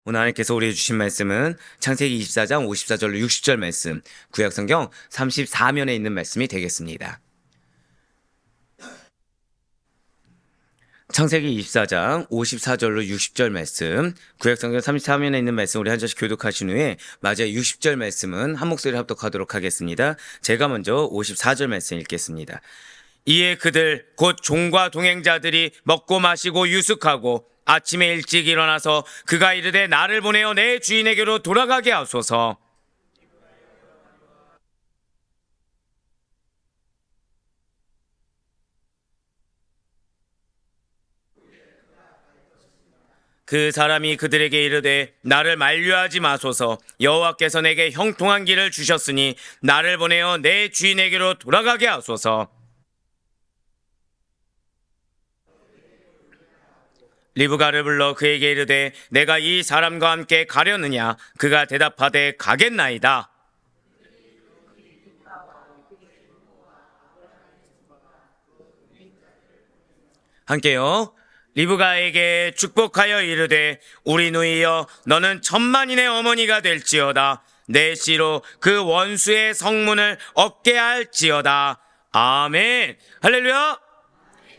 오늘 하나님께서 우리에게 주신 말씀은 창세기 24장 54절로 60절 말씀, 구약성경 34면에 있는 말씀이 되겠습니다. 창세기 24장 54절로 60절 말씀, 구약성경 34면에 있는 말씀 우리 한 절씩 교독하신 후에 마지막 60절 말씀은 한 목소리 합독하도록 하겠습니다. 제가 먼저 54절 말씀 읽겠습니다. 이에 그들 곧 종과 동행자들이 먹고 마시고 유숙하고 아침에 일찍 일어나서 그가 이르되 나를 보내어 내 주인에게로 돌아가게 하소서. 그 사람이 그들에게 이르되 나를 만류하지 마소서. 여호와께서 내게 형통한 길을 주셨으니 나를 보내어 내 주인에게로 돌아가게 하소서. 리브가를 불러 그에게 이르되 내가 이 사람과 함께 가려느냐? 그가 대답하되 가겠나이다. 함께요. 리브가에게 축복하여 이르되 우리 누이여 너는 천만인의 어머니가 될지어다. 내 씨로 그 원수의 성문을 얻게 할지어다. 아멘. 할렐루야.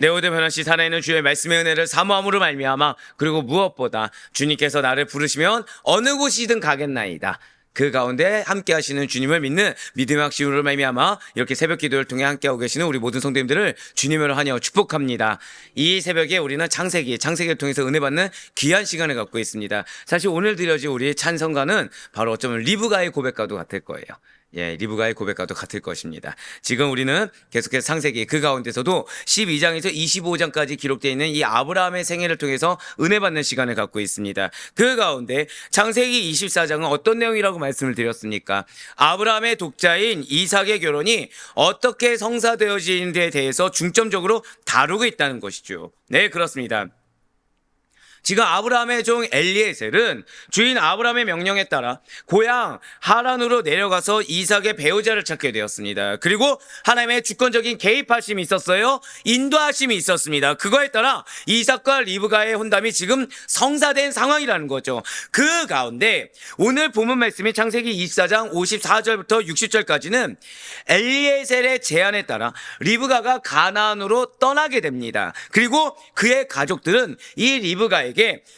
내 오대 변화시 살아있는 주의 말씀의 은혜를 사모함으로 말미암아 그리고 무엇보다 주님께서 나를 부르시면 어느 곳이든 가겠나이다. 그 가운데 함께 하시는 주님을 믿는 믿음의 확신으로 말미암아 이렇게 새벽 기도를 통해 함께하고 계시는 우리 모든 성도님들을 주님으로 환영하고 축복합니다. 이 새벽에 우리는 창세기를 통해서 은혜 받는 귀한 시간을 갖고 있습니다. 사실 오늘 드려질 우리의 찬송가는 바로 어쩌면 리브가의 고백과도 같을 거예요. 리브가의 고백과도 같을 것입니다. 지금 우리는 계속해서 창세기 그 가운데서도 12장에서 25장까지 기록되어 있는 이 아브라함의 생애를 통해서 은혜 받는 시간을 갖고 있습니다. 그 가운데 창세기 24장은 어떤 내용이라고 말씀을 드렸습니까? 아브라함의 독자인 이삭의 결혼이 어떻게 성사되어지는지에 대해서 중점적으로 다루고 있다는 것이죠. 네, 그렇습니다. 지금 아브라함의 종 엘리에셀은 주인 아브라함의 명령에 따라 고향 하란으로 내려가서 이삭의 배우자를 찾게 되었습니다. 그리고 하나님의 주권적인 개입하심이 있었어요. 인도하심이 있었습니다. 그거에 따라 이삭과 리브가의 혼담이 지금 성사된 상황이라는 거죠. 그 가운데 오늘 본문 말씀이 창세기 24장 54절부터 60절까지는 엘리에셀의 제안에 따라 리브가가 가나안으로 떠나게 됩니다. 그리고 그의 가족들은 이 리브가에게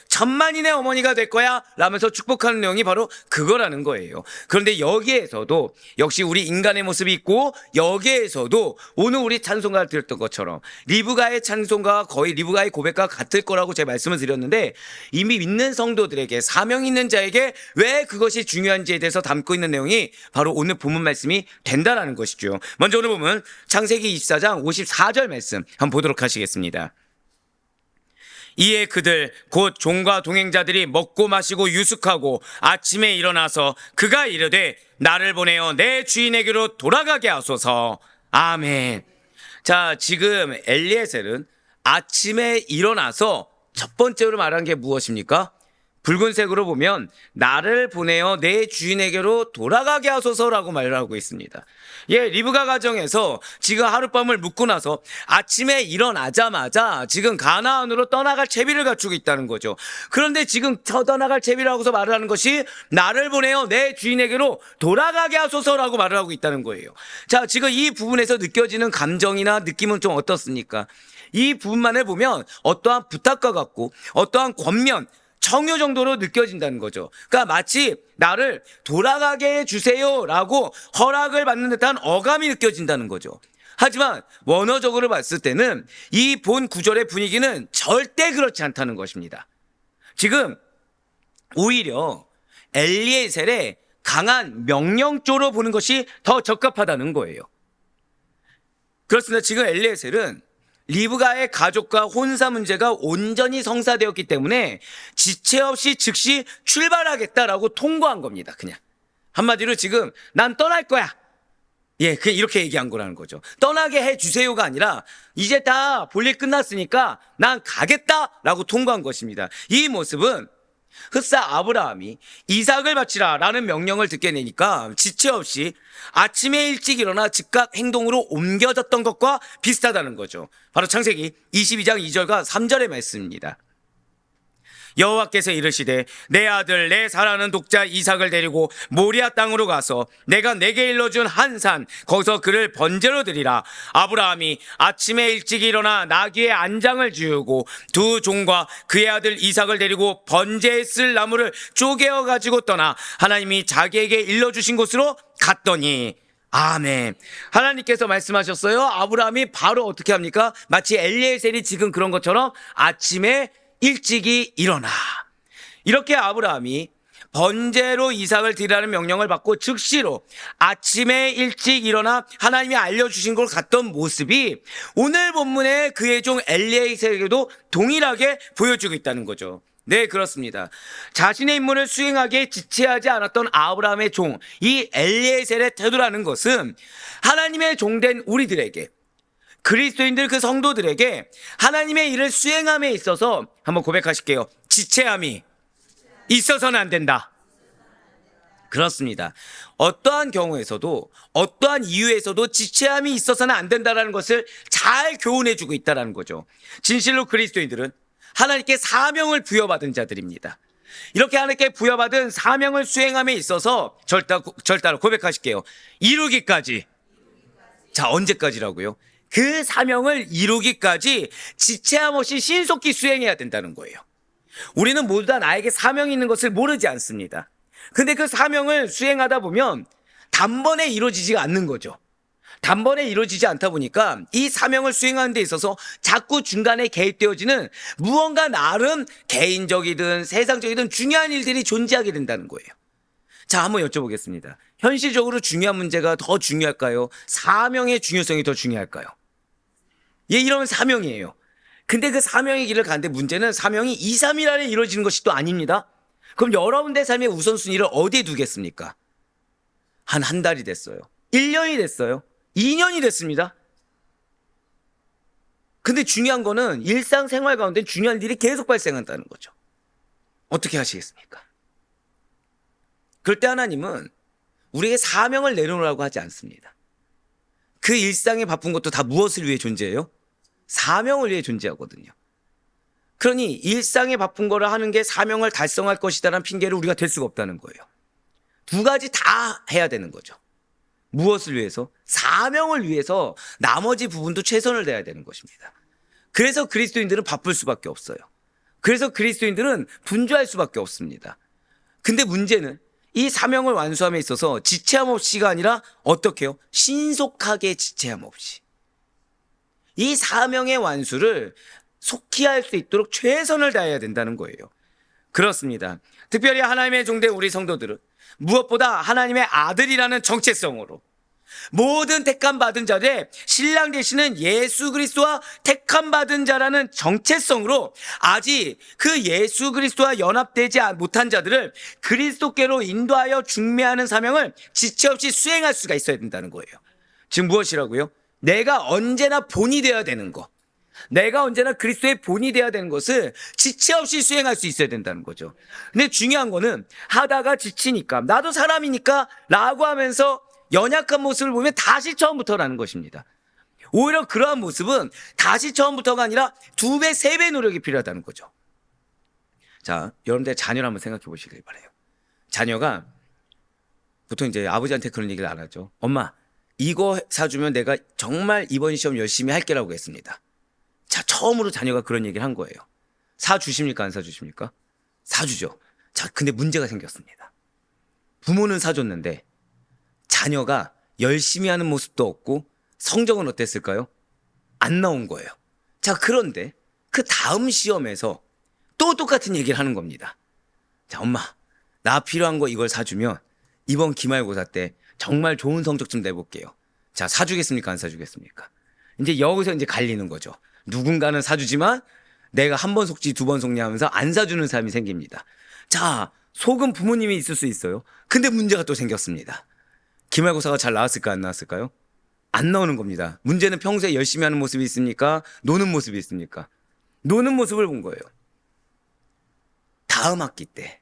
천만인의 어머니가 될 거야 라면서 축복하는 내용이 바로 그거라는 거예요. 그런데 여기에서도 역시 우리 인간의 모습이 있고 여기에서도 오늘 우리 찬송가를 들었던 것처럼 리브가의 찬송가가 거의 리브가의 고백과 같을 거라고 제가 말씀을 드렸는데 이미 믿는 성도들에게 사명 있는 자에게 왜 그것이 중요한지에 대해서 담고 있는 내용이 바로 오늘 본문 말씀이 된다라는 것이죠. 먼저 오늘 보면 창세기 24장 54절 말씀 한번 보도록 하시겠습니다. 이에 그들 곧 종과 동행자들이 먹고 마시고 유숙하고 아침에 일어나서 그가 이르되 나를 보내어 내 주인에게로 돌아가게 하소서. 아멘. 자, 지금 엘리에셀은 아침에 일어나서 첫 번째로 말한 게 무엇입니까? 붉은색으로 보면 나를 보내어 내 주인에게로 돌아가게 하소서라고 말을 하고 있습니다. 리브가 가정에서 지금 하룻밤을 묵고 나서 아침에 일어나자마자 지금 가나안으로 떠나갈 채비를 갖추고 있다는 거죠. 그런데 지금 떠나갈 채비라고서 말을 하는 것이 나를 보내어 내 주인에게로 돌아가게 하소서라고 말을 하고 있다는 거예요. 자, 지금 이 부분에서 느껴지는 감정이나 느낌은 좀 어떻습니까? 이 부분만을 보면 어떠한 부탁과 같고 어떠한 권면, 청유 정도로 느껴진다는 거죠. 그러니까 마치 나를 돌아가게 해주세요라고 허락을 받는 듯한 어감이 느껴진다는 거죠. 하지만 원어적으로 봤을 때는 이 본 구절의 분위기는 절대 그렇지 않다는 것입니다. 지금 오히려 엘리에셀의 강한 명령조로 보는 것이 더 적합하다는 거예요. 그렇습니다. 지금 엘리에셀은 리브가의 가족과 혼사 문제가 온전히 성사되었기 때문에 지체 없이 즉시 출발하겠다라고 통보한 겁니다. 그냥 한마디로 지금 난 떠날 거야. 그냥 이렇게 얘기한 거라는 거죠. 떠나게 해주세요가 아니라 이제 다 볼일 끝났으니까 난 가겠다라고 통보한 것입니다. 이 모습은 흡사 아브라함이 이삭을 바치라 라는 명령을 듣게 되니까 지체 없이 아침에 일찍 일어나 즉각 행동으로 옮겨졌던 것과 비슷하다는 거죠. 바로 창세기 22장 2절과 3절의 말씀입니다. 여호와께서 이르시되 내 아들 내 사랑하는 독자 이삭을 데리고 모리아 땅으로 가서 내가 내게 일러준 한 산 거기서 그를 번제로 드리라. 아브라함이 아침에 일찍 일어나 나귀의 안장을 지우고 두 종과 그의 아들 이삭을 데리고 번제에 쓸 나무를 쪼개어 가지고 떠나 하나님이 자기에게 일러주신 곳으로 갔더니 아멘. 하나님께서 말씀하셨어요. 아브라함이 바로 어떻게 합니까? 마치 엘리에셀이 지금 그런 것처럼 아침에 일찍이 일어나. 이렇게 아브라함이 번제로 이삭을 드리라는 명령을 받고 즉시로 아침에 일찍 일어나 하나님이 알려주신 곳을 갔던 모습이 오늘 본문의 그의 종 엘리에셀에게도 동일하게 보여주고 있다는 거죠. 네, 그렇습니다. 자신의 임무를 수행하기에 지체하지 않았던 아브라함의 종, 이 엘리에셀의 태도라는 것은 하나님의 종된 우리들에게, 그리스도인들 그 성도들에게 하나님의 일을 수행함에 있어서 한번 고백하실게요. 지체함이 있어서는 안 된다. 그렇습니다. 어떠한 경우에서도 어떠한 이유에서도 지체함이 있어서는 안 된다는 것을 잘 교훈해주고 있다는 거죠. 진실로 그리스도인들은 하나님께 사명을 부여받은 자들입니다. 이렇게 하나님께 부여받은 사명을 수행함에 있어서 절따로 고백하실게요. 이루기까지. 자, 언제까지라고요? 그 사명을 이루기까지 지체함 없이 신속히 수행해야 된다는 거예요. 우리는 모두 다 나에게 사명이 있는 것을 모르지 않습니다. 근데 그 사명을 수행하다 보면 단번에 이루어지지가 않는 거죠. 단번에 이루어지지 않다 보니까 이 사명을 수행하는 데 있어서 자꾸 중간에 개입되어지는 무언가 나름 개인적이든 세상적이든 중요한 일들이 존재하게 된다는 거예요. 자, 한번 여쭤보겠습니다. 현실적으로 중요한 문제가 더 중요할까요? 사명의 중요성이 더 중요할까요? 예, 이러면 사명이에요. 근데 그 사명의 길을 가는데 문제는 사명이 2, 3일 안에 이루어지는 것이 또 아닙니다. 그럼 여러분들의 삶의 우선순위를 어디에 두겠습니까? 한 달이 됐어요. 1년이 됐어요. 2년이 됐습니다. 근데 중요한 거는 일상생활 가운데 중요한 일이 계속 발생한다는 거죠. 어떻게 하시겠습니까? 그럴 때 하나님은 우리에게 사명을 내려놓으라고 하지 않습니다. 그 일상에 바쁜 것도 다 무엇을 위해 존재해요? 사명을 위해 존재하거든요. 그러니 일상에 바쁜 거를 하는 게 사명을 달성할 것이다라는 핑계를 우리가 댈 수가 없다는 거예요. 두 가지 다 해야 되는 거죠. 무엇을 위해서? 사명을 위해서 나머지 부분도 최선을 다해야 되는 것입니다. 그래서 그리스도인들은 바쁠 수밖에 없어요. 그래서 그리스도인들은 분주할 수밖에 없습니다. 근데 문제는 이 사명을 완수함에 있어서 지체함 없이가 아니라 어떻게 해요? 신속하게 지체함 없이. 이 사명의 완수를 속히 할 수 있도록 최선을 다해야 된다는 거예요. 그렇습니다. 특별히 하나님의 종된 우리 성도들은 무엇보다 하나님의 아들이라는 정체성으로 모든 택함 받은 자들의 신랑 되시는 예수 그리스도와 택함 받은 자라는 정체성으로 아직 그 예수 그리스도와 연합되지 못한 자들을 그리스도께로 인도하여 중매하는 사명을 지체 없이 수행할 수가 있어야 된다는 거예요. 지금 무엇이라고요? 내가 언제나 본이 되어야 되는 거, 내가 언제나 그리스도의 본이 되어야 되는 것을 지체 없이 수행할 수 있어야 된다는 거죠. 근데 중요한 거는 하다가 지치니까 나도 사람이니까 라고 하면서 연약한 모습을 보면 다시 처음부터라는 것입니다. 오히려 그러한 모습은 다시 처음부터가 아니라 2배, 3배 노력이 필요하다는 거죠. 자, 여러분들 자녀를 한번 생각해 보시길 바라요. 자녀가 보통 이제 아버지한테 그런 얘기를 안 하죠. 엄마, 이거 사주면 내가 정말 이번 시험 열심히 할게라고 했습니다. 자, 처음으로 자녀가 그런 얘기를 한 거예요. 사주십니까? 안 사주십니까? 사주죠. 자, 근데 문제가 생겼습니다. 부모는 사줬는데 자녀가 열심히 하는 모습도 없고 성적은 어땠을까요? 안 나온 거예요. 자, 그런데 그 다음 시험에서 또 똑같은 얘기를 하는 겁니다. 자, 엄마, 나 필요한 거 이걸 사주면 이번 기말고사 때 정말 좋은 성적 좀 내볼게요. 자, 사주겠습니까? 안 사주겠습니까? 이제 여기서 이제 갈리는 거죠. 누군가는 사주지만 내가 한 번 속지 두 번 속냐 하면서 안 사주는 사람이 생깁니다. 자, 속은 부모님이 있을 수 있어요. 근데 문제가 또 생겼습니다. 기말고사가 잘 나왔을까 안 나왔을까요? 안 나오는 겁니다. 문제는 평소에 열심히 하는 모습이 있습니까? 노는 모습이 있습니까? 노는 모습을 본 거예요. 다음 학기 때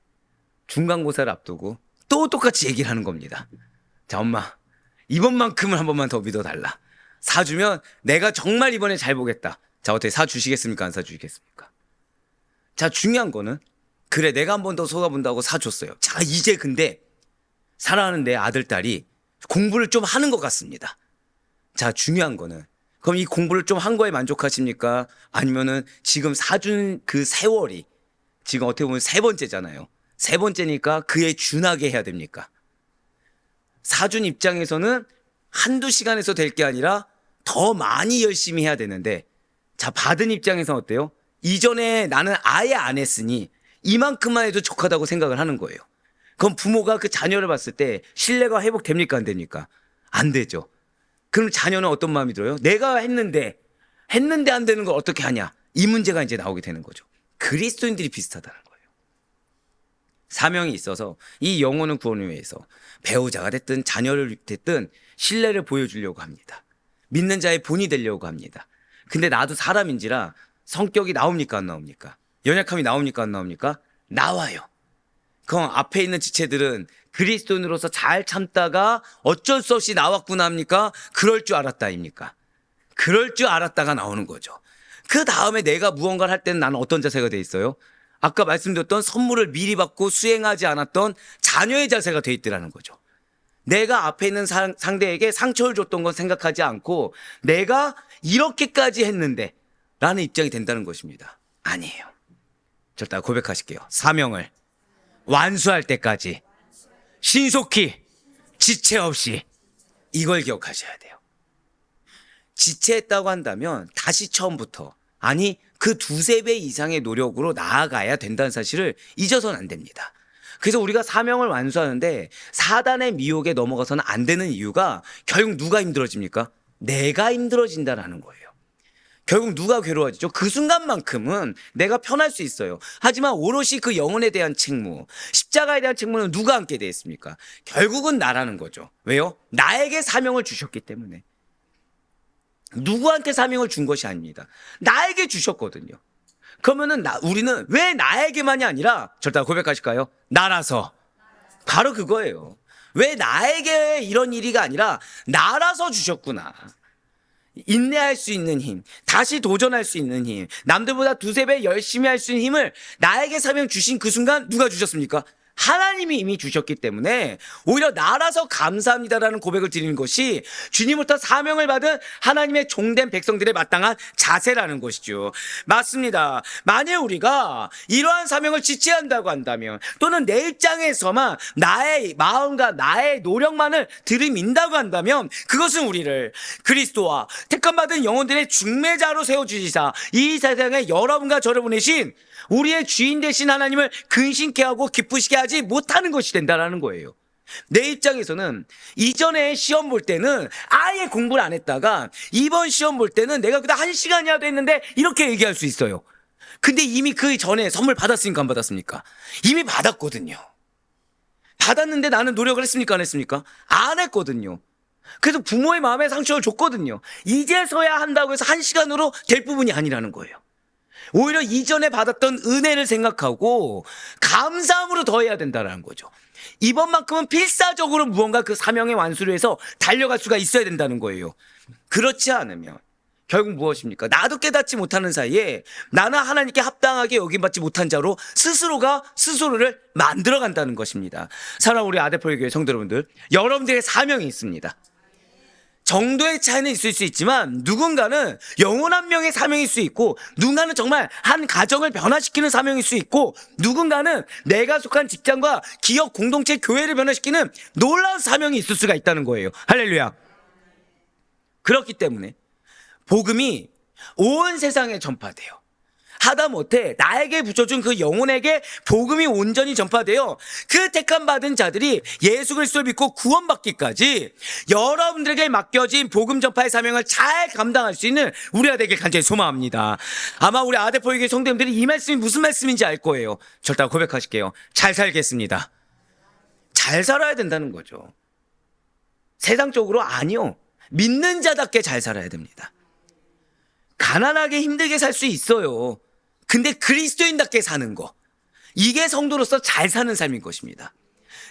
중간고사를 앞두고 또 똑같이 얘기를 하는 겁니다. 자, 엄마, 이번만큼은 한 번만 더 믿어달라. 사주면 내가 정말 이번에 잘 보겠다. 자, 어떻게 사주시겠습니까? 안 사주시겠습니까? 자, 중요한 거는 그래, 내가 한 번 더 속아본다고 사줬어요. 자, 이제 근데 사랑하는 내 아들, 딸이 공부를 좀 하는 것 같습니다. 자, 중요한 거는 그럼 이 공부를 좀 한 거에 만족하십니까? 아니면은 지금 사준 그 세월이 지금 어떻게 보면 세 번째잖아요. 세 번째니까 그에 준하게 해야 됩니까? 사준 입장에서는 한두 시간에서 될 게 아니라 더 많이 열심히 해야 되는데, 자, 받은 입장에서는 어때요? 이전에 나는 아예 안 했으니 이만큼만 해도 족하다고 생각을 하는 거예요. 그럼 부모가 그 자녀를 봤을 때 신뢰가 회복됩니까? 안 됩니까? 안 되죠. 그럼 자녀는 어떤 마음이 들어요? 내가 했는데 안 되는 걸 어떻게 하냐? 이 문제가 이제 나오게 되는 거죠. 그리스도인들이 비슷하다는 거예요. 사명이 있어서 이 영혼을 구원을 위해서 배우자가 됐든 자녀를 됐든 신뢰를 보여주려고 합니다. 믿는 자의 본이 되려고 합니다. 근데 나도 사람인지라 성격이 나옵니까? 안 나옵니까? 연약함이 나옵니까? 안 나옵니까? 나와요. 그럼 앞에 있는 지체들은 그리스도인으로서 잘 참다가 어쩔 수 없이 나왔구나 합니까? 그럴 줄 알았다입니까? 그럴 줄 알았다가 나오는 거죠. 그 다음에 내가 무언가를 할 때는 나는 어떤 자세가 돼 있어요? 아까 말씀드렸던 선물을 미리 받고 수행하지 않았던 자녀의 자세가 돼 있더라는 거죠. 내가 앞에 있는 상대에게 상처를 줬던 건 생각하지 않고 내가 이렇게까지 했는데 라는 입장이 된다는 것입니다. 아니에요. 절대 고백하실게요. 사명을 완수할 때까지 신속히 지체 없이, 이걸 기억하셔야 돼요. 지체했다고 한다면 다시 처음부터, 아니 그 두세 배 이상의 노력으로 나아가야 된다는 사실을 잊어서는 안 됩니다. 그래서 우리가 사명을 완수하는데 사단의 미혹에 넘어가서는 안 되는 이유가 결국 누가 힘들어집니까? 내가 힘들어진다라는 거예요. 결국 누가 괴로워지죠? 그 순간만큼은 내가 편할 수 있어요. 하지만 오롯이 그 영혼에 대한 책무, 십자가에 대한 책무는 누가 함께 되어 있습니까? 결국은 나라는 거죠. 왜요? 나에게 사명을 주셨기 때문에. 누구한테 사명을 준 것이 아닙니다. 나에게 주셨거든요. 그러면은 우리는 왜 나에게만이 아니라, 절대 고백하실까요? 나라서. 바로 그거예요. 왜 나에게 이런 일이가 아니라 나라서 주셨구나. 인내할 수 있는 힘, 다시 도전할 수 있는 힘, 남들보다 두세 배 열심히 할 수 있는 힘을 나에게 사명 주신 그 순간 누가 주셨습니까? 하나님이 이미 주셨기 때문에 오히려 나라서 감사합니다라는 고백을 드리는 것이 주님부터 사명을 받은 하나님의 종된 백성들의 마땅한 자세라는 것이죠. 맞습니다. 만일 우리가 이러한 사명을 지체한다고 한다면, 또는 내 입장에서만 나의 마음과 나의 노력만을 들이민다고 한다면, 그것은 우리를 그리스도와 택함받은 영혼들의 중매자로 세워주시사 이 세상에 여러분과 저를 보내신 우리의 주인 되신 하나님을 근심케 하고 기쁘시게 하지 못하는 것이 된다는 거예요. 내 입장에서는 이전에 시험 볼 때는 아예 공부를 안 했다가 이번 시험 볼 때는 내가 그다 1시간이라도 했는데 이렇게 얘기할 수 있어요. 근데 이미 그 전에 선물 받았습니까? 안 받았습니까? 이미 받았거든요. 받았는데 나는 노력을 했습니까? 안 했습니까? 안 했거든요. 그래서 부모의 마음에 상처를 줬거든요. 이제서야 한다고 해서 1시간으로 될 부분이 아니라는 거예요. 오히려 이전에 받았던 은혜를 생각하고 감사함으로 더해야 된다는 거죠. 이번만큼은 필사적으로 무언가 그 사명의 완수를 해서 달려갈 수가 있어야 된다는 거예요. 그렇지 않으면 결국 무엇입니까? 나도 깨닫지 못하는 사이에 나는 하나님께 합당하게 여김받지 못한 자로 스스로가 스스로를 만들어간다는 것입니다. 사랑하는 우리 아데포의 교회 성도 여러분들, 여러분들의 사명이 있습니다. 정도의 차이는 있을 수 있지만 누군가는 영혼 한 명의 사명일 수 있고, 누군가는 정말 한 가정을 변화시키는 사명일 수 있고, 누군가는 내가 속한 직장과 기업, 공동체, 교회를 변화시키는 놀라운 사명이 있을 수가 있다는 거예요. 할렐루야. 그렇기 때문에 복음이 온 세상에 전파돼요. 하다못해 나에게 붙여준 그 영혼에게 복음이 온전히 전파되어 그 택함 받은 자들이 예수 그리스도를 믿고 구원받기까지 여러분들에게 맡겨진 복음 전파의 사명을 잘 감당할 수 있는 우리가 되길 간절히 소망합니다. 아마 우리 아데포에게 성도님들이 이 말씀이 무슨 말씀인지 알 거예요. 절대 고백하실게요. 잘 살겠습니다. 잘 살아야 된다는 거죠. 세상적으로 아니요. 믿는 자답게 잘 살아야 됩니다. 가난하게 힘들게 살 수 있어요. 근데 그리스도인답게 사는 거, 이게 성도로서 잘 사는 삶인 것입니다.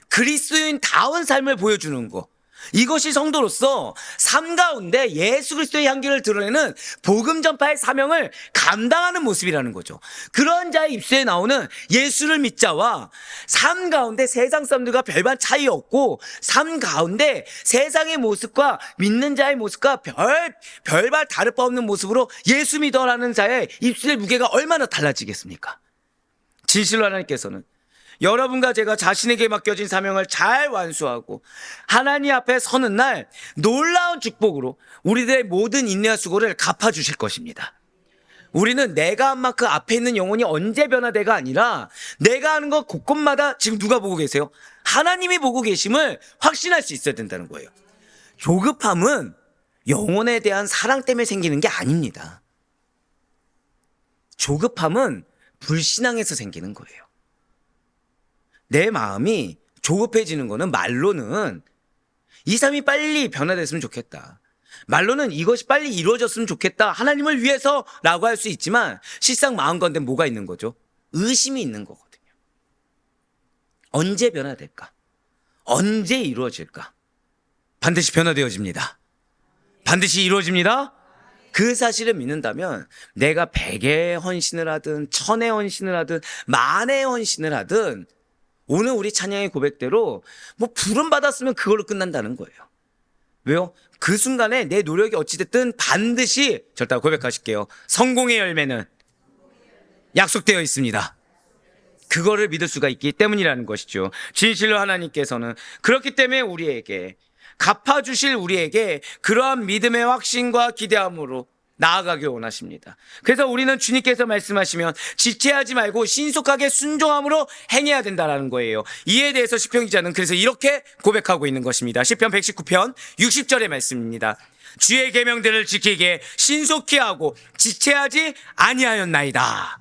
그리스도인다운 삶을 보여주는 거, 이것이 성도로서 삶 가운데 예수 그리스도의 향기를 드러내는 복음 전파의 사명을 감당하는 모습이라는 거죠. 그런 자의 입술에 나오는 예수를 믿자와 삶 가운데 세상 사람들과 별반 차이 없고 삶 가운데 세상의 모습과 믿는 자의 모습과 별반 다를 바 없는 모습으로 예수 믿어라는 자의 입술의 무게가 얼마나 달라지겠습니까? 진실로 하나님께서는 여러분과 제가 자신에게 맡겨진 사명을 잘 완수하고 하나님 앞에 서는 날 놀라운 축복으로 우리들의 모든 인내와 수고를 갚아주실 것입니다. 우리는 내가 한 만큼 앞에 있는 영혼이 언제 변화돼가 아니라 내가 하는 것 곳곳마다 지금 누가 보고 계세요? 하나님이 보고 계심을 확신할 수 있어야 된다는 거예요. 조급함은 영혼에 대한 사랑 때문에 생기는 게 아닙니다. 조급함은 불신앙에서 생기는 거예요. 내 마음이 조급해지는 거는 말로는 이 삶이 빨리 변화됐으면 좋겠다. 말로는 이것이 빨리 이루어졌으면 좋겠다. 하나님을 위해서라고 할 수 있지만 실상 마음 가운데 뭐가 있는 거죠? 의심이 있는 거거든요. 언제 변화될까? 언제 이루어질까? 반드시 변화되어집니다. 반드시 이루어집니다. 그 사실을 믿는다면 내가 100의 헌신을 하든 1000의 헌신을 하든 10,000의 헌신을 하든 오늘 우리 찬양의 고백대로 뭐 부름 받았으면 그걸로 끝난다는 거예요. 왜요? 그 순간에 내 노력이 어찌됐든 반드시 절대 고백하실게요. 성공의 열매는 약속되어 있습니다. 그거를 믿을 수가 있기 때문이라는 것이죠. 진실로 하나님께서는 그렇기 때문에 우리에게 갚아주실 우리에게 그러한 믿음의 확신과 기대함으로 나아가길 원하십니다. 그래서 우리는 주님께서 말씀하시면 지체하지 말고 신속하게 순종함으로 행해야 된다는 거예요. 이에 대해서 시편 기자는 그래서 이렇게 고백하고 있는 것입니다. 시편 119편 60절의 말씀입니다. 주의 계명들을 지키게 신속히 하고 지체하지 아니하였나이다.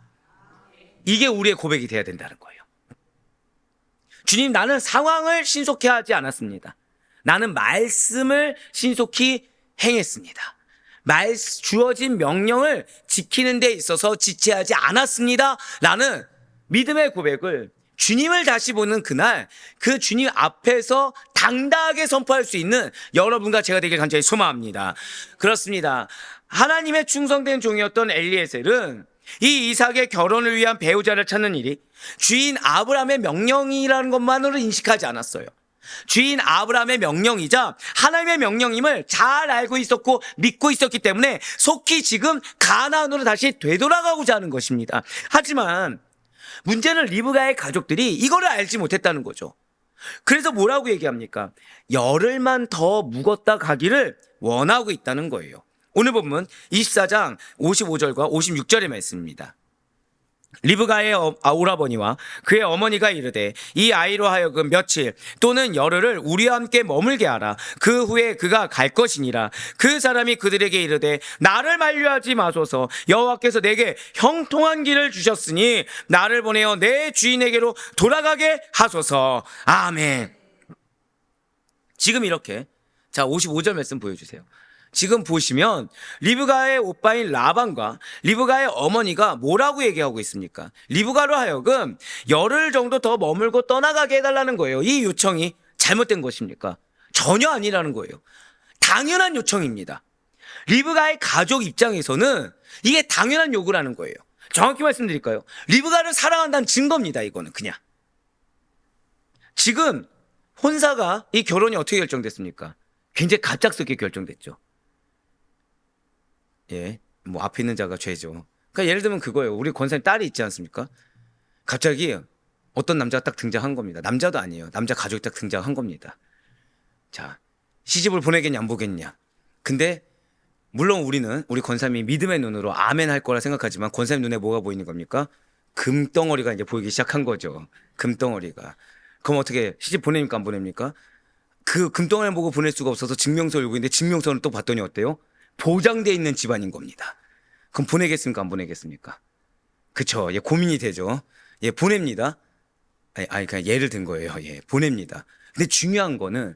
이게 우리의 고백이 돼야 된다는 거예요. 주님, 나는 상황을 신속히 하지 않았습니다. 나는 말씀을 신속히 행했습니다. 주어진 명령을 지키는 데 있어서 지체하지 않았습니다. 라는 믿음의 고백을 주님을 다시 보는 그날 그 주님 앞에서 당당하게 선포할 수 있는 여러분과 제가 되길 간절히 소망합니다. 그렇습니다. 하나님의 충성된 종이었던 엘리에셀은 이 이삭의 결혼을 위한 배우자를 찾는 일이 주인 아브라함의 명령이라는 것만으로 인식하지 않았어요. 주인 아브라함의 명령이자 하나님의 명령임을 잘 알고 있었고 믿고 있었기 때문에 속히 지금 가나안으로 다시 되돌아가고자 하는 것입니다. 하지만 문제는 리브가의 가족들이 이거를 알지 못했다는 거죠. 그래서 뭐라고 얘기합니까? 열흘만 더 묵었다 가기를 원하고 있다는 거예요. 오늘 본문 24장 55절과 56절의 말씀입니다. 리브가의 오라버니와 그의 어머니가 이르되 이 아이로 하여금 며칠 또는 열흘을 우리와 함께 머물게 하라. 그 후에 그가 갈 것이니라. 그 사람이 그들에게 이르되 나를 만류하지 마소서. 여호와께서 내게 형통한 길을 주셨으니 나를 보내어 내 주인에게로 돌아가게 하소서. 아멘. 지금 이렇게 자 55절 말씀 보여주세요. 지금 보시면 리브가의 오빠인 라반과 리브가의 어머니가 뭐라고 얘기하고 있습니까? 리브가로 하여금 열흘 정도 더 머물고 떠나가게 해달라는 거예요. 이 요청이 잘못된 것입니까? 전혀 아니라는 거예요. 당연한 요청입니다. 리브가의 가족 입장에서는 이게 당연한 요구라는 거예요. 정확히 말씀드릴까요? 리브가를 사랑한다는 증거입니다. 이거는 그냥. 지금 혼사가 이 결혼이 어떻게 결정됐습니까? 굉장히 갑작스럽게 결정됐죠. 예, 뭐 앞에 있는 자가 죄죠. 그러니까 예를 들면 그거예요. 우리 권사님 딸이 있지 않습니까? 갑자기 어떤 남자가 딱 등장한 겁니다. 남자도 아니에요. 남자 가족이 딱 등장한 겁니다. 자, 시집을 보내겠냐 안 보겠냐. 근데 물론 우리 권사님이 믿음의 눈으로 아멘 할 거라 생각하지만 권사님 눈에 뭐가 보이는 겁니까? 금덩어리가 이제 보이기 시작한 거죠. 금덩어리가. 그럼 어떻게 시집 보냅니까 안 보냅니까? 그 금덩어리를 보고 보낼 수가 없어서 증명서를 요구했는데 증명서는 또 봤더니 어때요? 보장되어 있는 집안인 겁니다. 그럼 보내겠습니까 안 보내겠습니까? 그쵸. 예, 고민이 되죠. 예, 보냅니다. 아니 그냥 예를 든 거예요. 예, 보냅니다. 근데 중요한 거는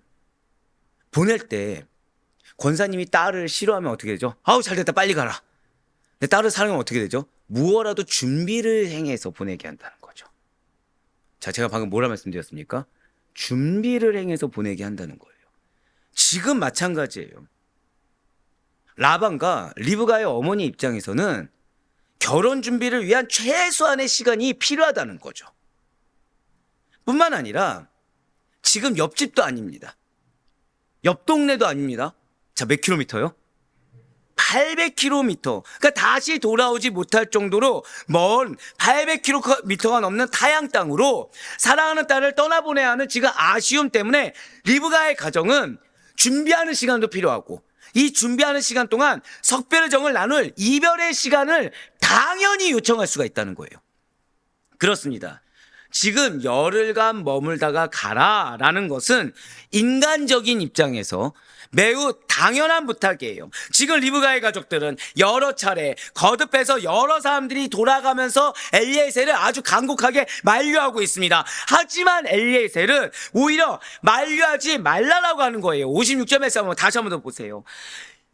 보낼 때 권사님이 딸을 싫어하면 어떻게 되죠? 아우 잘됐다 빨리 가라. 근데 딸을 사랑하면 어떻게 되죠? 무엇라도 준비를 행해서 보내게 한다는 거죠. 자, 제가 방금 뭐라 말씀드렸습니까? 준비를 행해서 보내게 한다는 거예요. 지금 마찬가지예요. 라반과 리브가의 어머니 입장에서는 결혼 준비를 위한 최소한의 시간이 필요하다는 거죠. 뿐만 아니라 지금 옆집도 아닙니다. 옆 동네도 아닙니다. 자, 몇 킬로미터요? 800km. 그러니까 다시 돌아오지 못할 정도로 먼 800km가 넘는 타양 땅으로 사랑하는 딸을 떠나보내야 하는 지금 아쉬움 때문에 리브가의 가정은 준비하는 시간도 필요하고, 이 준비하는 시간 동안 석별의 정을 나눌 이별의 시간을 당연히 요청할 수가 있다는 거예요. 그렇습니다. 지금 열흘간 머물다가 가라라는 것은 인간적인 입장에서 매우 당연한 부탁이에요. 지금 리브가의 가족들은 여러 차례 거듭해서 여러 사람들이 돌아가면서 엘리에셀을 아주 간곡하게 만류하고 있습니다. 하지만 엘리에셀은 오히려 만류하지 말라라고 하는 거예요. 56점에서 한번 다시 한번 더 보세요.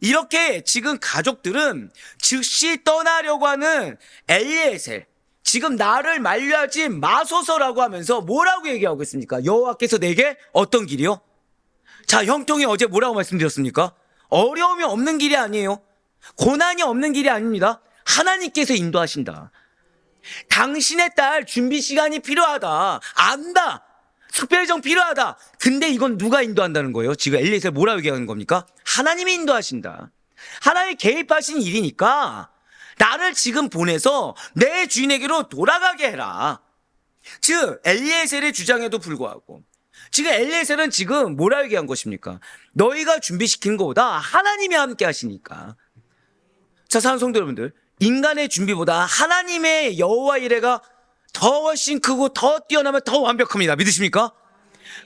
이렇게 지금 가족들은 즉시 떠나려고 하는 엘리에셀, 지금 나를 만류하지 마소서라고 하면서 뭐라고 얘기하고 있습니까? 여호와께서 내게 어떤 길이요? 자, 형통이 어제 뭐라고 말씀드렸습니까? 어려움이 없는 길이 아니에요. 고난이 없는 길이 아닙니다. 하나님께서 인도하신다. 당신의 딸 준비 시간이 필요하다. 안다. 특별정 필요하다. 근데 이건 누가 인도한다는 거예요? 지금 엘리에셀 뭐라고 얘기하는 겁니까? 하나님이 인도하신다. 하나님이 개입하신 일이니까 나를 지금 보내서 내 주인에게로 돌아가게 해라. 즉 엘리에셀의 주장에도 불구하고 지금 엘리에셀은 지금 뭐라 얘기한 것입니까? 너희가 준비시킨 것보다 하나님이 함께 하시니까. 자, 사랑하는 성도 여러분들, 인간의 준비보다 하나님의 여호와 이레가 더 훨씬 크고 더 뛰어나면 더 완벽합니다. 믿으십니까?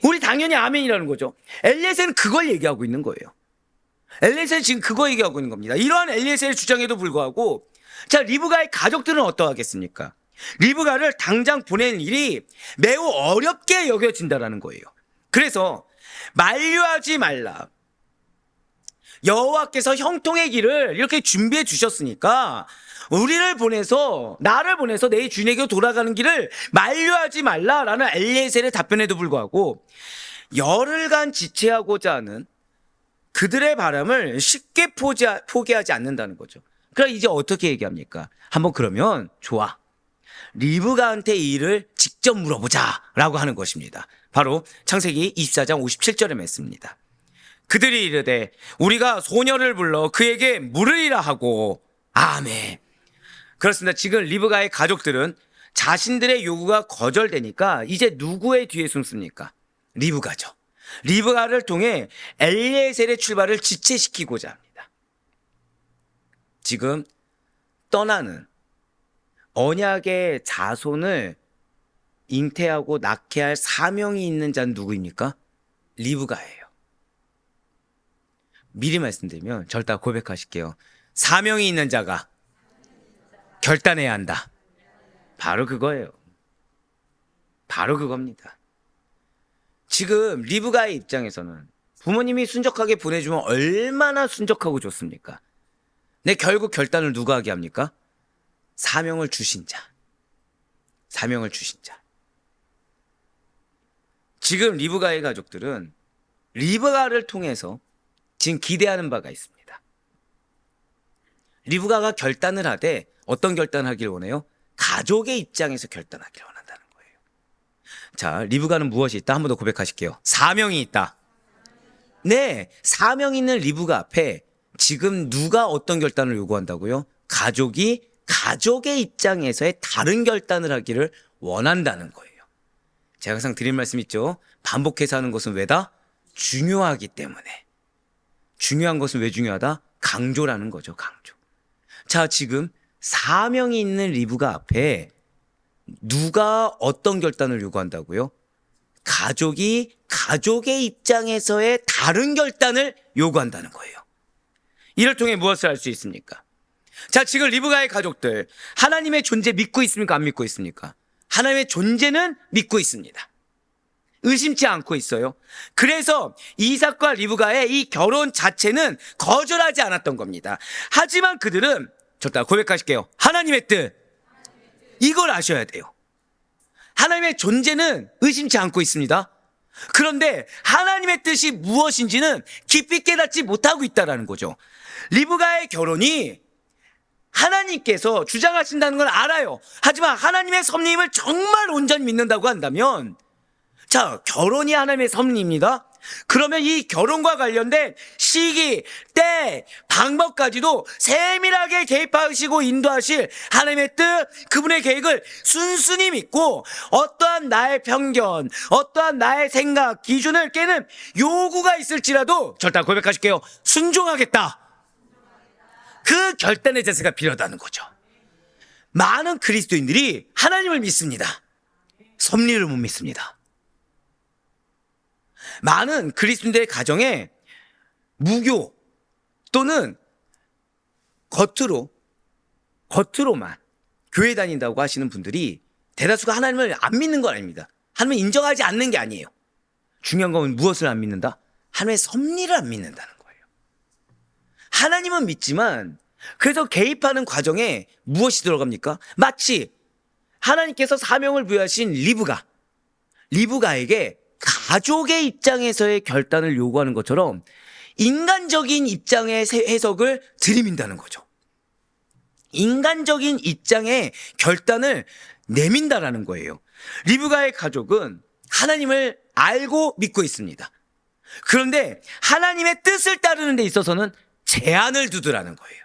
우리 당연히 아멘이라는 거죠. 엘리에셀은 그걸 얘기하고 있는 거예요. 엘리에셀은 지금 그거 얘기하고 있는 겁니다. 이러한 엘리에셀의 주장에도 불구하고, 자, 리브가의 가족들은 어떠하겠습니까? 리브가를 당장 보내는 일이 매우 어렵게 여겨진다라는 거예요. 그래서 만류하지 말라. 여호와께서 형통의 길을 이렇게 준비해 주셨으니까 우리를 보내서, 나를 보내서 내 주인에게 돌아가는 길을 만류하지 말라라는 엘리에셀의 답변에도 불구하고 열흘간 지체하고자 하는 그들의 바람을 쉽게 포기하지 않는다는 거죠. 그럼 이제 어떻게 얘기합니까? 한번 그러면 좋아, 리브가한테 이 일을 직접 물어보자라고 하는 것입니다. 바로 창세기 24장 57절에 맺습니다. 그들이 이르되 우리가 소녀를 불러 그에게 물으리라 하고. 아멘. 그렇습니다. 지금 리브가의 가족들은 자신들의 요구가 거절되니까 이제 누구의 뒤에 숨습니까? 리브가죠. 리브가를 통해 엘리에셀의 출발을 지체시키고자 합니다. 지금 떠나는 언약의 자손을 잉태하고 낳게 할 사명이 있는 자는 누구입니까? 리브가예요. 미리 말씀드리면 절대 고백하실게요. 사명이 있는 자가 결단해야 한다. 바로 그거예요. 바로 그겁니다. 지금 리브가의 입장에서는 부모님이 순적하게 보내주면 얼마나 순적하고 좋습니까? 근데 결국 결단을 누가 하게 합니까? 사명을 주신 자. 사명을 주신 자. 지금 리브가의 가족들은 리브가를 통해서 지금 기대하는 바가 있습니다. 리브가가 결단을 하되 어떤 결단을 하길 원해요? 가족의 입장에서 결단하기를 원한다는 거예요. 자, 리브가는 무엇이 있다? 한 번 더 고백하실게요. 사명이 있다. 네, 사명 있는 리브가 앞에 지금 누가 어떤 결단을 요구한다고요? 가족이 가족의 입장에서의 다른 결단을 하기를 원한다는 거예요. 제가 항상 드린 말씀 있죠? 반복해서 하는 것은 왜다? 중요하기 때문에. 중요한 것은 왜 중요하다? 강조라는 거죠, 강조. 자, 지금 사명이 있는 리브가 앞에 누가 어떤 결단을 요구한다고요? 가족이 가족의 입장에서의 다른 결단을 요구한다는 거예요. 이를 통해 무엇을 할 수 있습니까? 자, 지금 리브가의 가족들 하나님의 존재 믿고 있습니까? 안 믿고 있습니까? 하나님의 존재는 믿고 있습니다. 의심치 않고 있어요. 그래서 이삭과 리브가의 이 결혼 자체는 거절하지 않았던 겁니다. 하지만 그들은, 절대 고백하실게요. 하나님의 뜻. 이걸 아셔야 돼요. 하나님의 존재는 의심치 않고 있습니다. 그런데 하나님의 뜻이 무엇인지는 깊이 깨닫지 못하고 있다는 거죠. 리브가의 결혼이 하나님께서 주장하신다는 걸 알아요. 하지만 하나님의 섭리임을 정말 온전히 믿는다고 한다면, 자, 결혼이 하나님의 섭리입니다. 그러면 이 결혼과 관련된 시기, 때, 방법까지도 세밀하게 개입하시고 인도하실 하나님의 뜻, 그분의 계획을 순순히 믿고 어떠한 나의 편견, 어떠한 나의 생각, 기준을 깨는 요구가 있을지라도 절대 고백하실게요. 순종하겠다. 그 결단의 자세가 필요하다는 거죠. 많은 그리스도인들이 하나님을 믿습니다. 섭리를 못 믿습니다. 많은 그리스도인들의 가정에 무교 또는 겉으로만 교회 다닌다고 하시는 분들이 대다수가 하나님을 안 믿는 건 아닙니다. 하나님을 인정하지 않는 게 아니에요. 중요한 건 무엇을 안 믿는다? 하나님의 섭리를 안 믿는다는 거예요. 하나님은 믿지만 그래서 개입하는 과정에 무엇이 들어갑니까? 마치 하나님께서 사명을 부여하신 리브가에게 가족의 입장에서의 결단을 요구하는 것처럼 인간적인 입장의 해석을 들이민다는 거죠. 인간적인 입장의 결단을 내민다라는 거예요. 리브가의 가족은 하나님을 알고 믿고 있습니다. 그런데 하나님의 뜻을 따르는 데 있어서는 제한을 두더라는 거예요.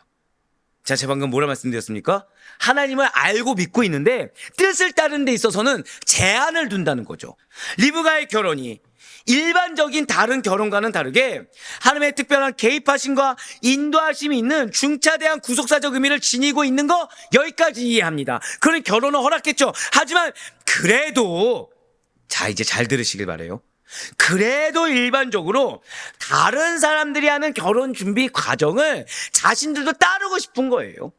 자, 제가 방금 뭐라 말씀드렸습니까? 하나님을 알고 믿고 있는데 뜻을 따르는 데 있어서는 제한을 둔다는 거죠. 리브가의 결혼이 일반적인 다른 결혼과는 다르게 하나님의 특별한 개입하심과 인도하심이 있는 중차대한 구속사적 의미를 지니고 있는 거 여기까지 이해합니다. 그런 결혼을 허락했죠. 하지만 그래도, 자, 이제 잘 들으시길 바라요. 그래도 일반적으로 다른 사람들이 하는 결혼 준비 과정을 자신들도 따르고 싶은 거예요.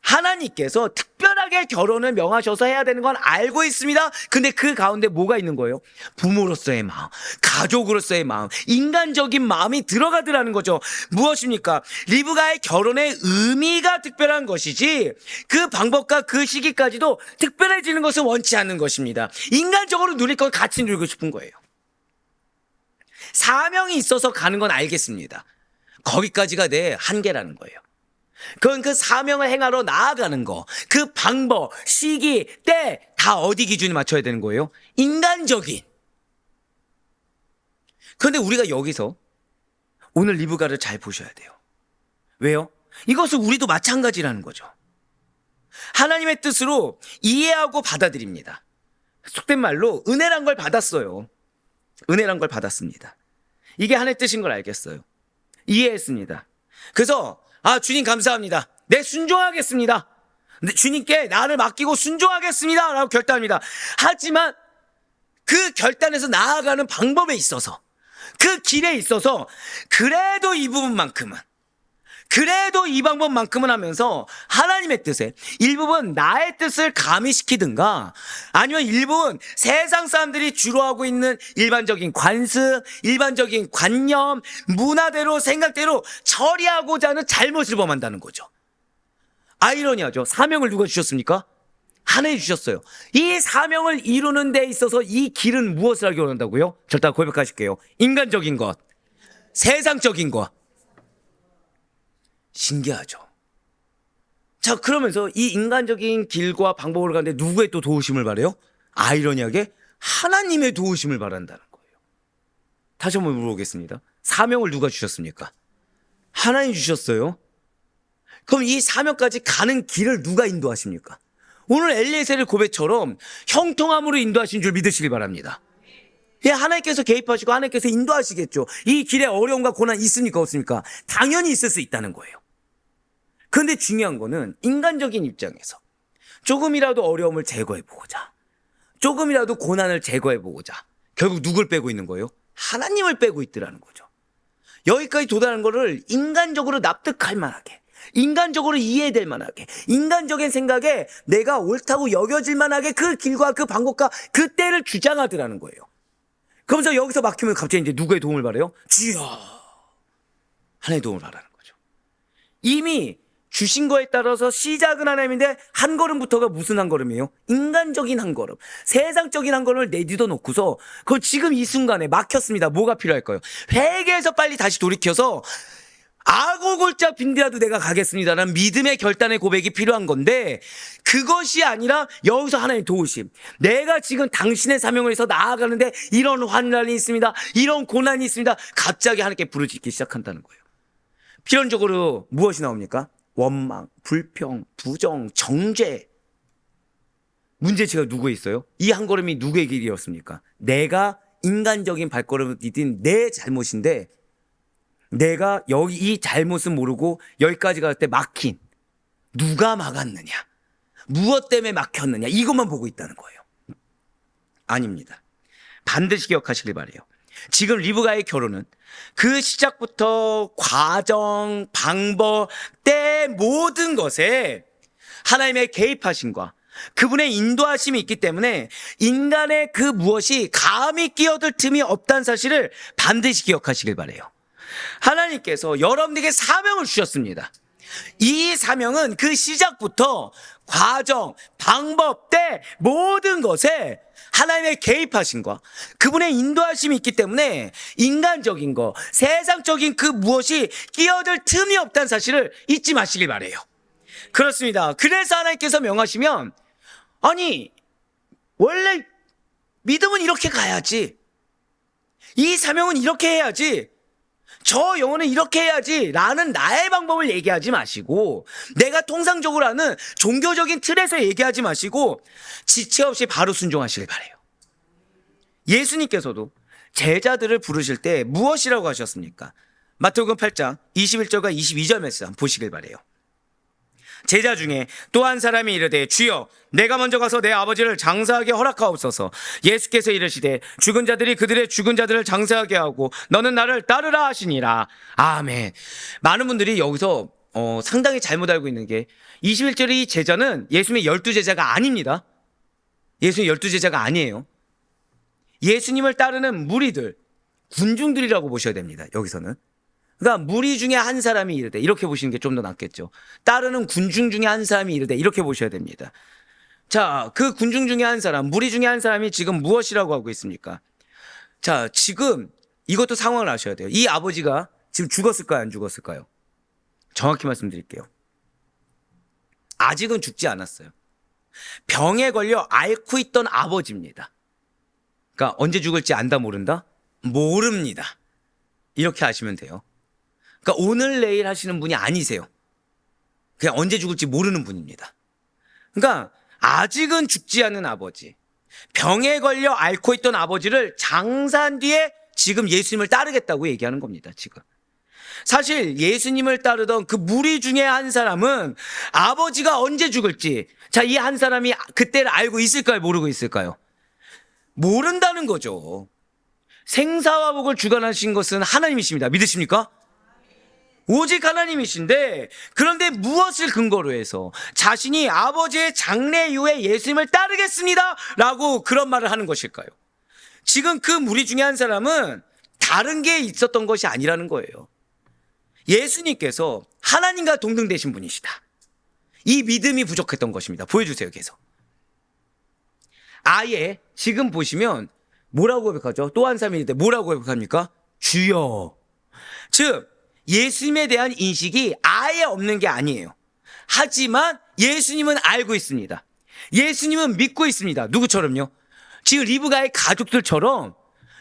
하나님께서 특별하게 결혼을 명하셔서 해야 되는 건 알고 있습니다. 근데 그 가운데 뭐가 있는 거예요? 부모로서의 마음, 가족으로서의 마음, 인간적인 마음이 들어가더라는 거죠. 무엇입니까? 리브가의 결혼의 의미가 특별한 것이지 그 방법과 그 시기까지도 특별해지는 것을 원치 않는 것입니다. 인간적으로 누릴 걸 같이 누리고 싶은 거예요. 사명이 있어서 가는 건 알겠습니다. 거기까지가 내 한계라는 거예요. 그건 그 사명을 행하러 나아가는 거, 그 방법, 시기, 때 다 어디 기준에 맞춰야 되는 거예요? 인간적인. 그런데 우리가 여기서 오늘 리브가를 잘 보셔야 돼요. 왜요? 이것은 우리도 마찬가지라는 거죠. 하나님의 뜻으로 이해하고 받아들입니다. 속된 말로 은혜란 걸 받았어요. 은혜란 걸 받았습니다. 이게 하나님의 뜻인 걸 알겠어요. 이해했습니다. 그래서 주님 감사합니다. 네, 순종하겠습니다. 주님께 나를 맡기고 순종하겠습니다 라고 결단합니다. 하지만 그 결단에서 나아가는 방법에 있어서, 그 길에 있어서 그래도 이 부분만큼은, 그래도 이 방법만큼은 하면서 하나님의 뜻에 일부분 나의 뜻을 가미시키든가 아니면 일부분 세상 사람들이 주로 하고 있는 일반적인 관습, 일반적인 관념, 문화대로 생각대로 처리하고자 하는 잘못을 범한다는 거죠. 아이러니하죠. 사명을 누가 주셨습니까? 하나님이 주셨어요. 이 사명을 이루는 데 있어서 이 길은 무엇을 하기 원한다고요? 절대 고백하실게요. 인간적인 것, 세상적인 것. 신기하죠. 자, 그러면서 이 인간적인 길과 방법을 가는데 누구의 또 도우심을 바래요? 아이러니하게 하나님의 도우심을 바란다는 거예요. 다시 한번 물어보겠습니다. 사명을 누가 주셨습니까? 하나님 주셨어요. 그럼 이 사명까지 가는 길을 누가 인도하십니까? 오늘 엘리에셀의 고백처럼 형통함으로 인도하신 줄 믿으시길 바랍니다. 예, 하나님께서 개입하시고 하나님께서 인도하시겠죠. 이 길에 어려움과 고난 있습니까? 없습니까? 당연히 있을 수 있다는 거예요. 그런데 중요한 거는 인간적인 입장에서 조금이라도 어려움을 제거해보고자, 조금이라도 고난을 제거해보고자 결국 누굴 빼고 있는 거예요? 하나님을 빼고 있더라는 거죠. 여기까지 도달하는 거를 인간적으로 납득할 만하게, 인간적으로 이해될 만하게, 인간적인 생각에 내가 옳다고 여겨질 만하게 그 길과 그 방법과 그 때를 주장하더라는 거예요. 그러면서 여기서 막히면 갑자기 이제 누구의 도움을 바래요? 주여! 하나님의 도움을 바라는 거죠. 이미 주신 거에 따라서 시작은 하나님인데 한 걸음부터가 무슨 한 걸음이에요? 인간적인 한 걸음, 세상적인 한 걸음을 내딛어 놓고서 그걸 지금 이 순간에 막혔습니다. 뭐가 필요할까요? 회개해서 빨리 다시 돌이켜서 악오 골짜 빈디라도 내가 가겠습니다라는 믿음의 결단의 고백이 필요한 건데, 그것이 아니라 여기서 하나님 도우심, 내가 지금 당신의 사명을 해서 나아가는데 이런 환난이 있습니다, 이런 고난이 있습니다, 갑자기 하나님께 부르짖기 시작한다는 거예요. 필연적으로 무엇이 나옵니까? 원망, 불평, 부정, 정죄. 문제치가 누구에 있어요? 이 한 걸음이 누구의 길이었습니까? 내가 인간적인 발걸음을 디딘 내 잘못인데, 내가 여기 이 잘못은 모르고 여기까지 갈 때 막힌, 누가 막았느냐, 무엇 때문에 막혔느냐, 이것만 보고 있다는 거예요. 아닙니다. 반드시 기억하시길 바라요. 지금 리브가의 결혼은 그 시작부터 과정, 방법, 때 모든 것에 하나님의 개입하심과 그분의 인도하심이 있기 때문에 인간의 그 무엇이 감히 끼어들 틈이 없다는 사실을 반드시 기억하시길 바라요. 하나님께서 여러분에게 사명을 주셨습니다. 이 사명은 그 시작부터 과정, 방법, 때 모든 것에 하나님의 개입하심과 그분의 인도하심이 있기 때문에 인간적인 거, 세상적인 그 무엇이 끼어들 틈이 없다는 사실을 잊지 마시길 바라요. 그렇습니다. 그래서 하나님께서 명하시면, 아니 원래 믿음은 이렇게 가야지, 이 사명은 이렇게 해야지, 저 영혼은 이렇게 해야지 라는 나의 방법을 얘기하지 마시고, 내가 통상적으로 하는 종교적인 틀에서 얘기하지 마시고 지체 없이 바로 순종하시길 바라요. 예수님께서도 제자들을 부르실 때 무엇이라고 하셨습니까? 마태복음 8장 21절과 22절 말씀 한번 보시길 바라요. 제자 중에 또 한 사람이 이르되, 주여 내가 먼저 가서 내 아버지를 장사하게 허락하옵소서. 예수께서 이르시되, 죽은 자들이 그들의 죽은 자들을 장사하게 하고 너는 나를 따르라 하시니라. 아멘. 많은 분들이 여기서 상당히 잘못 알고 있는 게, 21절의 이 제자는 예수님의 12제자가 아닙니다. 예수님의 12제자가 아니에요. 예수님을 따르는 무리들, 군중들이라고 보셔야 됩니다. 여기서는 그러니까 무리 중에 한 사람이 이르되, 이렇게 보시는 게 좀 더 낫겠죠. 따르는 군중 중에 한 사람이 이르되, 이렇게 보셔야 됩니다. 자, 그 군중 중에 한 사람, 무리 중에 한 사람이 지금 무엇이라고 하고 있습니까? 자, 지금 이것도 상황을 아셔야 돼요. 이 아버지가 지금 죽었을까요, 안 죽었을까요? 정확히 말씀드릴게요. 아직은 죽지 않았어요. 병에 걸려 앓고 있던 아버지입니다. 그러니까 언제 죽을지 안다 모른다? 모릅니다. 이렇게 하시면 돼요. 그러니까 오늘 내일 하시는 분이 아니세요. 그냥 언제 죽을지 모르는 분입니다. 그러니까 아직은 죽지 않은 아버지, 병에 걸려 앓고 있던 아버지를 장사한 뒤에 지금 예수님을 따르겠다고 얘기하는 겁니다. 지금 사실 예수님을 따르던 그 무리 중에 한 사람은 아버지가 언제 죽을지, 자, 이 한 사람이 그때를 알고 있을까요, 모르고 있을까요? 모른다는 거죠. 생사와 복을 주관하신 것은 하나님이십니다. 믿으십니까? 오직 하나님이신데, 그런데 무엇을 근거로 해서 자신이 아버지의 장례 이후에 예수님을 따르겠습니다 라고 그런 말을 하는 것일까요? 지금 그 무리 중에 한 사람은 다른 게 있었던 것이 아니라는 거예요. 예수님께서 하나님과 동등되신 분이시다, 이 믿음이 부족했던 것입니다. 보여주세요. 계속. 아예 지금 보시면 뭐라고 고백하죠? 또 한 사람이 있는데 뭐라고 고백합니까? 주여. 즉 예수님에 대한 인식이 아예 없는 게 아니에요. 하지만 예수님은 알고 있습니다. 예수님은 믿고 있습니다. 누구처럼요? 지금 리브가의 가족들처럼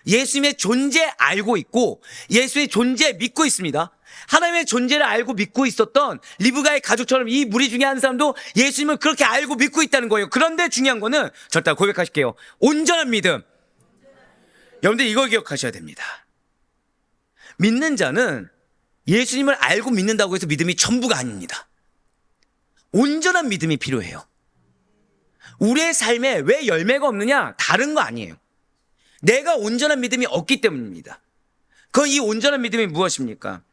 예수님의 존재 알고 있고 예수의 존재 믿고 있습니다. 하나님의 존재를 알고 믿고 있었던 리브가의 가족처럼 이 무리 중에 한 사람도 예수님을 그렇게 알고 믿고 있다는 거예요. 그런데 중요한 거는, 절대 고백하실게요, 온전한 믿음. 여러분들 이걸 기억하셔야 됩니다. 믿는 자는 예수님을 알고 믿는다고 해서 믿음이 전부가 아닙니다. 온전한 믿음이 필요해요. 우리의 삶에 왜 열매가 없느냐? 다른 거 아니에요. 내가 온전한 믿음이 없기 때문입니다. 이 온전한 믿음이 무엇입니까?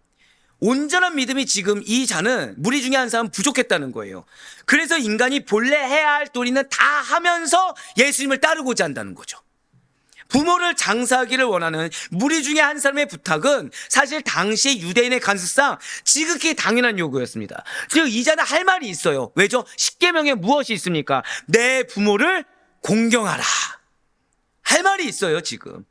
온전한 믿음이 지금 이 자는 무리 중에 한 사람 부족했다는 거예요. 그래서 인간이 본래 해야 할 도리는 다 하면서 예수님을 따르고자 한다는 거죠. 부모를 장사하기를 원하는 무리 중에 한 사람의 부탁은 사실 당시 유대인의 관습상 지극히 당연한 요구였습니다. 즉 이 자는 할 말이 있어요. 왜죠? 십계명에 무엇이 있습니까? 내 부모를 공경하라. 할 말이 있어요, 지금.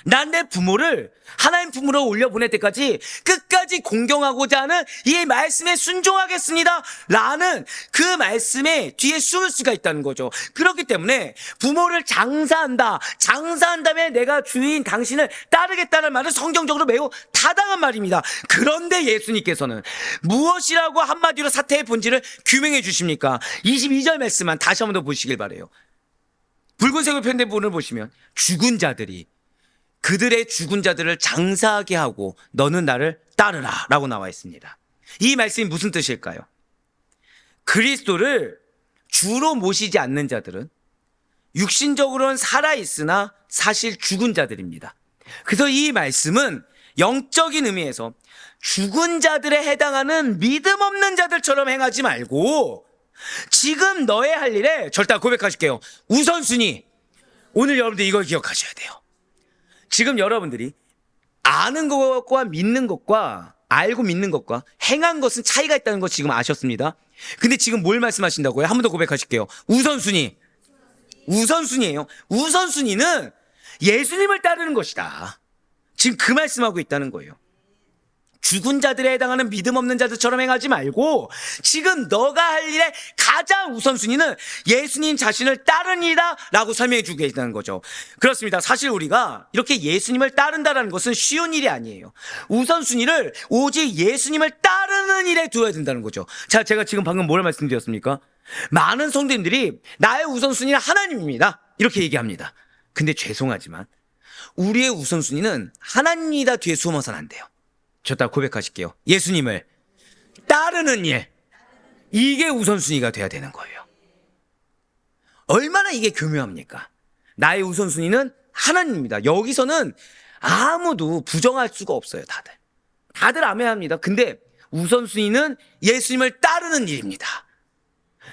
난 내 부모를 하나님 품으로 올려보낼 때까지 끝까지 공경하고자 하는 이 말씀에 순종하겠습니다 라는 그 말씀에 뒤에 숨을 수가 있다는 거죠. 그렇기 때문에 부모를 장사한다, 장사한 다음에 내가 주인 당신을 따르겠다는 말은 성경적으로 매우 타당한 말입니다. 그런데 예수님께서는 무엇이라고 한마디로 사태의 본질을 규명해 주십니까? 22절 말씀만 다시 한번 더 보시길 바라요. 붉은색으로 표현된 부분을 보시면 죽은 자들이 그들의 죽은 자들을 장사하게 하고 너는 나를 따르라 라고 나와 있습니다. 이 말씀이 무슨 뜻일까요? 그리스도를 주로 모시지 않는 자들은 육신적으로는 살아있으나 사실 죽은 자들입니다. 그래서 이 말씀은 영적인 의미에서 죽은 자들에 해당하는 믿음 없는 자들처럼 행하지 말고 지금 너의 할 일에 절대 고백하실게요. 우선순위. 오늘 여러분들 이걸 기억하셔야 돼요. 지금 여러분들이 아는 것과 믿는 것과 알고 믿는 것과 행한 것은 차이가 있다는 거 지금 아셨습니다. 근데 지금 뭘 말씀하신다고요? 한 번 더 고백하실게요. 우선순위. 우선순위예요. 우선순위는 예수님을 따르는 것이다. 지금 그 말씀하고 있다는 거예요. 죽은 자들에 해당하는 믿음 없는 자들처럼 행하지 말고 지금 너가 할 일의 가장 우선순위는 예수님 자신을 따르는 일이다 라고 설명해 주고 계시다는 거죠. 그렇습니다. 사실 우리가 이렇게 예수님을 따른다는 것은 쉬운 일이 아니에요. 우선순위를 오직 예수님을 따르는 일에 두어야 된다는 거죠. 자, 제가 지금 방금 뭘 말씀드렸습니까? 많은 성도님들이 나의 우선순위는 하나님입니다 이렇게 얘기합니다. 근데 죄송하지만 우리의 우선순위는 하나님이다 뒤에 숨어서는 안 돼요. 저 다 고백하실게요. 예수님을 따르는 일, 이게 우선순위가 돼야 되는 거예요. 얼마나 이게 교묘합니까? 나의 우선순위는 하나님입니다. 여기서는 아무도 부정할 수가 없어요. 다들 아멘합니다. 근데 우선순위는 예수님을 따르는 일입니다.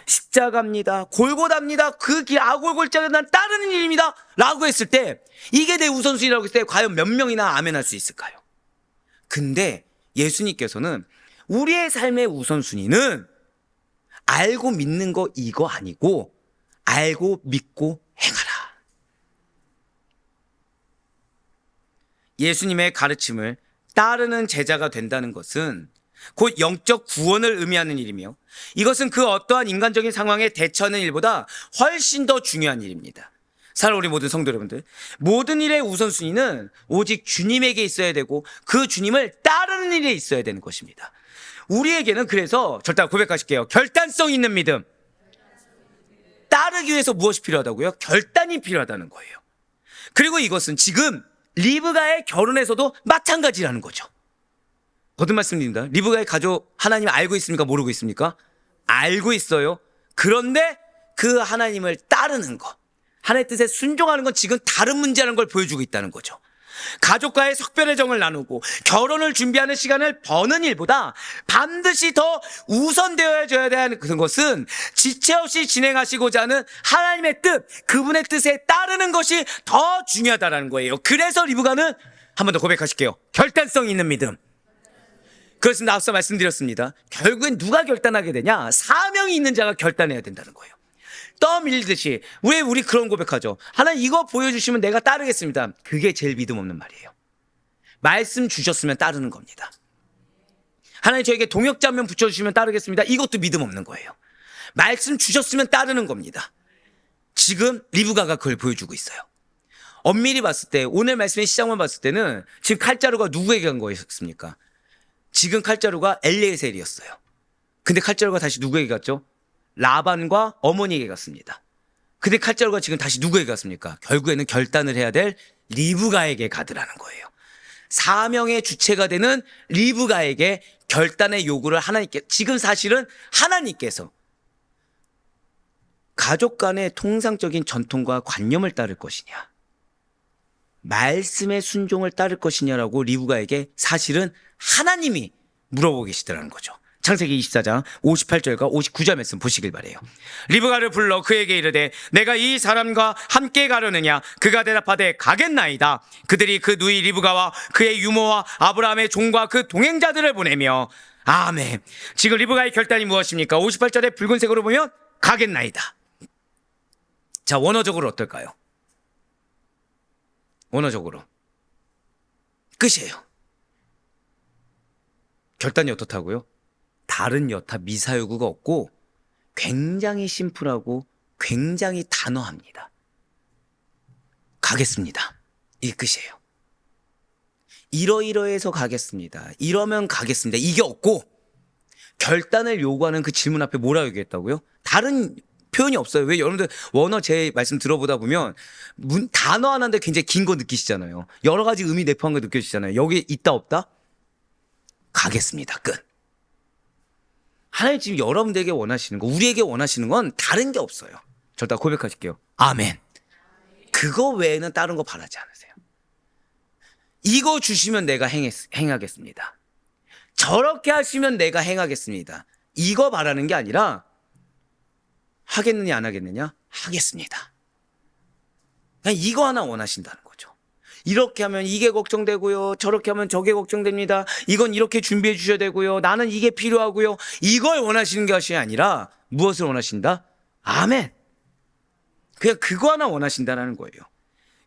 십자가입니다. 골고다입니다. 그 길 아골골자를 난 따르는 일입니다 라고 했을 때 이게 내 우선순위라고 했을 때 과연 몇 명이나 아멘할 수 있을까요? 근데 예수님께서는 우리의 삶의 우선순위는 알고 믿는 거 이거 아니고 알고 믿고 행하라. 예수님의 가르침을 따르는 제자가 된다는 것은 곧 영적 구원을 의미하는 일이며 이것은 그 어떠한 인간적인 상황에 대처하는 일보다 훨씬 더 중요한 일입니다. 사랑 우리 모든 성도 여러분들, 모든 일의 우선순위는 오직 주님에게 있어야 되고 그 주님을 따르는 일에 있어야 되는 것입니다. 우리에게는 그래서 절대 고백하실게요. 결단성 있는 믿음. 따르기 위해서 무엇이 필요하다고요? 결단이 필요하다는 거예요. 그리고 이것은 지금 리브가의 결혼에서도 마찬가지라는 거죠. 거듭 말씀드립니다. 리브가의 가족 하나님 알고 있습니까? 모르고 있습니까? 알고 있어요. 그런데 그 하나님을 따르는 것, 하나님의 뜻에 순종하는 건 지금 다른 문제라는 걸 보여주고 있다는 거죠. 가족과의 석별의 정을 나누고 결혼을 준비하는 시간을 버는 일보다 반드시 더 우선되어야 되는 것은 지체 없이 진행하시고자 하는 하나님의 뜻, 그분의 뜻에 따르는 것이 더 중요하다는 거예요. 그래서 리브가는 한 번 더 고백하실게요. 결단성 있는 믿음. 그렇습니다. 앞서 말씀드렸습니다. 결국엔 누가 결단하게 되냐? 사명이 있는 자가 결단해야 된다는 거예요. 떠밀듯이 왜 우리 그런 고백하죠? 하나님 이거 보여주시면 내가 따르겠습니다. 그게 제일 믿음 없는 말이에요. 말씀 주셨으면 따르는 겁니다. 하나님 저에게 동역자 한 명 붙여주시면 따르겠습니다. 이것도 믿음 없는 거예요. 말씀 주셨으면 따르는 겁니다. 지금 리브가가 그걸 보여주고 있어요. 엄밀히 봤을 때 오늘 말씀의 시작만 봤을 때는 지금 칼자루가 누구에게 간 거였습니까? 지금 칼자루가 엘리에셀이었어요. 근데 칼자루가 다시 누구에게 갔죠? 라반과 어머니에게 갔습니다. 근데 칼자루가 지금 다시 누구에게 갔습니까? 결국에는 결단을 해야 될 리브가에게 가더라는 거예요. 사명의 주체가 되는 리브가에게 결단의 요구를 하나님께, 지금 사실은 하나님께서 가족 간의 통상적인 전통과 관념을 따를 것이냐, 말씀의 순종을 따를 것이냐라고 리브가에게 사실은 하나님이 물어보고 계시더라는 거죠. 창세기 24장 58절과 59절 말씀 보시길 바래요. 리브가를 불러 그에게 이르되 내가 이 사람과 함께 가려느냐. 그가 대답하되 가겠나이다. 그들이 그 누이 리브가와 그의 유모와 아브라함의 종과 그 동행자들을 보내며 아멘. 지금 리브가의 결단이 무엇입니까? 58절에 붉은색으로 보면 가겠나이다. 자, 원어적으로 어떨까요? 원어적으로 끝이에요. 결단이 어떻다고요? 다른 여타 미사여구가 없고 굉장히 심플하고 굉장히 단호합니다. 가겠습니다. 이게 끝이에요. 이러이러해서 가겠습니다. 이러면 가겠습니다. 이게 없고 결단을 요구하는 그 질문 앞에 뭐라고 얘기했다고요? 다른 표현이 없어요. 왜 여러분들 원어 제 말씀 들어보다 보면 단어 하나인데 굉장히 긴 거 느끼시잖아요. 여러 가지 의미 내포한 거 느껴지잖아요. 여기 있다 없다? 가겠습니다. 끝. 하나님 지금 여러분들에게 원하시는 거, 우리에게 원하시는 건 다른 게 없어요. 저다 고백하실게요. 아멘. 그거 외에는 다른 거 바라지 않으세요. 이거 주시면 내가 행하겠습니다. 저렇게 하시면 내가 행하겠습니다. 이거 바라는 게 아니라 하겠느냐 안 하겠느냐? 하겠습니다. 그냥 이거 하나 원하신다는 거죠. 이렇게 하면 이게 걱정되고요. 저렇게 하면 저게 걱정됩니다. 이건 이렇게 준비해 주셔야 되고요. 나는 이게 필요하고요. 이걸 원하시는 것이 아니라 무엇을 원하신다? 아멘. 그냥 그거 하나 원하신다는 거예요.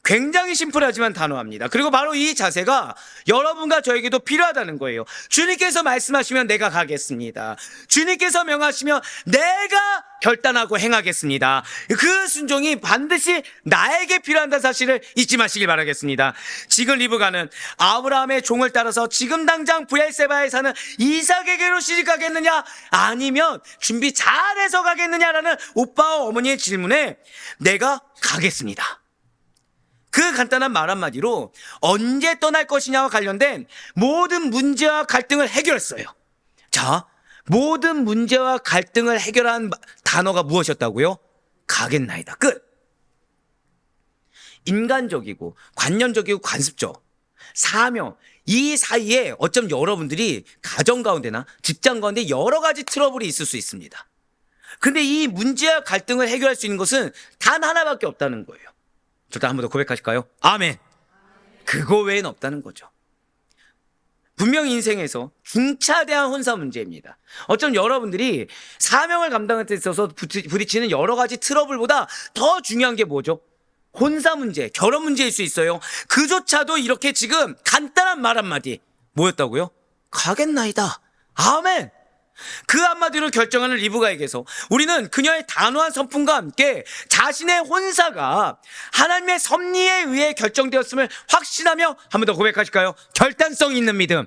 굉장히 심플하지만 단호합니다. 그리고 바로 이 자세가 여러분과 저에게도 필요하다는 거예요. 주님께서 말씀하시면 내가 가겠습니다. 주님께서 명하시면 내가 결단하고 행하겠습니다. 그 순종이 반드시 나에게 필요한다는 사실을 잊지 마시길 바라겠습니다. 지금 리브가는 아브라함의 종을 따라서 지금 당장 브엘세바에 사는 이삭에게로 시집가겠느냐 아니면 준비 잘해서 가겠느냐라는 오빠와 어머니의 질문에 내가 가겠습니다. 그 간단한 말 한마디로 언제 떠날 것이냐와 관련된 모든 문제와 갈등을 해결했어요. 자, 모든 문제와 갈등을 해결한 단어가 무엇이었다고요? 가겠나이다. 끝. 인간적이고 관념적이고 관습적 사명 이 사이에 어쩜 여러분들이 가정 가운데나 직장 가운데 여러 가지 트러블이 있을 수 있습니다. 근데 이 문제와 갈등을 해결할 수 있는 것은 단 하나밖에 없다는 거예요. 일단 한 번 더 고백하실까요? 아멘. 그거 외엔 없다는 거죠. 분명히 인생에서 중차대한 혼사 문제입니다. 어쩜 여러분들이 사명을 감당할 때 있어서 부딪히는 여러 가지 트러블보다 더 중요한 게 뭐죠? 혼사 문제, 결혼 문제일 수 있어요. 그조차도 이렇게 지금 간단한 말 한마디 뭐였다고요? 가겠나이다. 아멘. 그 한마디로 결정하는 리브가에게서 우리는 그녀의 단호한 선풍과 함께 자신의 혼사가 하나님의 섭리에 의해 결정되었음을 확신하며 한 번 더 고백하실까요? 결단성 있는 믿음.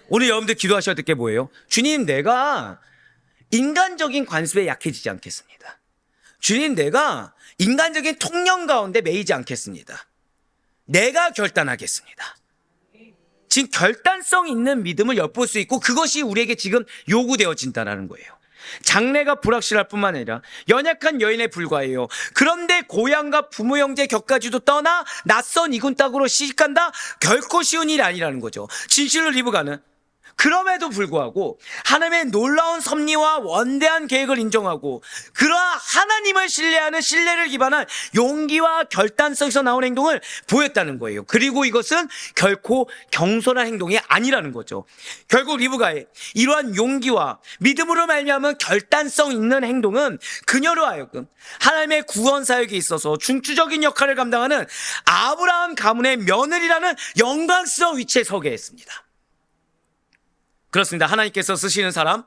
오늘 여러분들 기도하셔야 될 게 뭐예요? 주님, 내가 인간적인 관습에 약해지지 않겠습니다. 주님, 내가 인간적인 통념 가운데 매이지 않겠습니다. 내가 결단하겠습니다. 지금 결단성 있는 믿음을 엿볼 수 있고 그것이 우리에게 지금 요구되어진다는 거예요. 장래가 불확실할 뿐만 아니라 연약한 여인에 불과해요. 그런데 고향과 부모 형제 격까지도 떠나 낯선 이군 땅으로 시집간다? 결코 쉬운 일이 아니라는 거죠. 진실로 리브가는 그럼에도 불구하고 하나님의 놀라운 섭리와 원대한 계획을 인정하고 그러한 하나님을 신뢰하는 신뢰를 기반한 용기와 결단성에서 나온 행동을 보였다는 거예요. 그리고 이것은 결코 경솔한 행동이 아니라는 거죠. 결국 리브가의 이러한 용기와 믿음으로 말미암은 결단성 있는 행동은 그녀로 하여금 하나님의 구원 사역에 있어서 중추적인 역할을 감당하는 아브라함 가문의 며느리라는 영광스러운 위치에 서게 했습니다. 그렇습니다. 하나님께서 쓰시는 사람,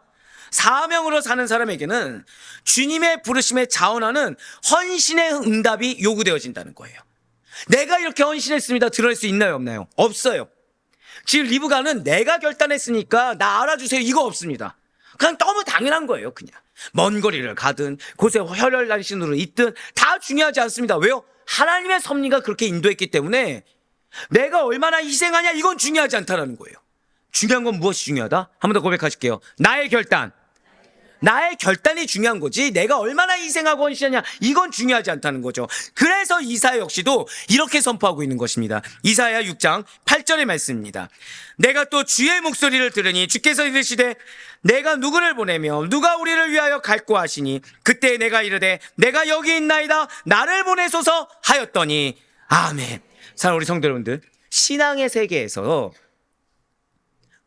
사명으로 사는 사람에게는 주님의 부르심에 자원하는 헌신의 응답이 요구되어진다는 거예요. 내가 이렇게 헌신했습니다. 드러낼 수 있나요? 없나요? 없어요. 지금 리브가는 내가 결단했으니까 나 알아주세요. 이거 없습니다. 그냥 너무 당연한 거예요. 그냥 먼 거리를 가든 곳에 혈혈단신으로 있든 다 중요하지 않습니다. 왜요? 하나님의 섭리가 그렇게 인도했기 때문에 내가 얼마나 희생하냐 이건 중요하지 않다라는 거예요. 중요한 건 무엇이 중요하다? 한 번 더 고백하실게요. 나의 결단. 나의 결단이 중요한 거지 내가 얼마나 희생하고 헌신하냐 이건 중요하지 않다는 거죠. 그래서 이사야 역시도 이렇게 선포하고 있는 것입니다. 이사야 6장 8절의 말씀입니다. 내가 또 주의 목소리를 들으니 주께서 이르시되 내가 누구를 보내며 누가 우리를 위하여 갈고 하시니 그때 내가 이르되 내가 여기 있나이다 나를 보내소서 하였더니 아멘. 사랑하는 우리 성도 여러분들, 신앙의 세계에서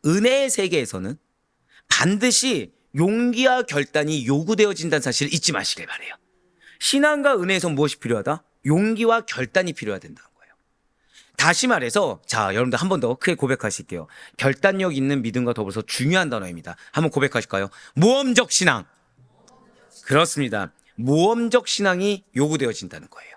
은혜의 세계에서는 반드시 용기와 결단이 요구되어진다는 사실을 잊지 마시길 바래요. 신앙과 은혜에서 무엇이 필요하다? 용기와 결단이 필요해야 된다는 거예요. 다시 말해서 자 여러분들 한 번 더 크게 고백하실게요. 결단력 있는 믿음과 더불어서 중요한 단어입니다. 한번 고백하실까요? 모험적 신앙. 그렇습니다. 모험적 신앙이 요구되어진다는 거예요.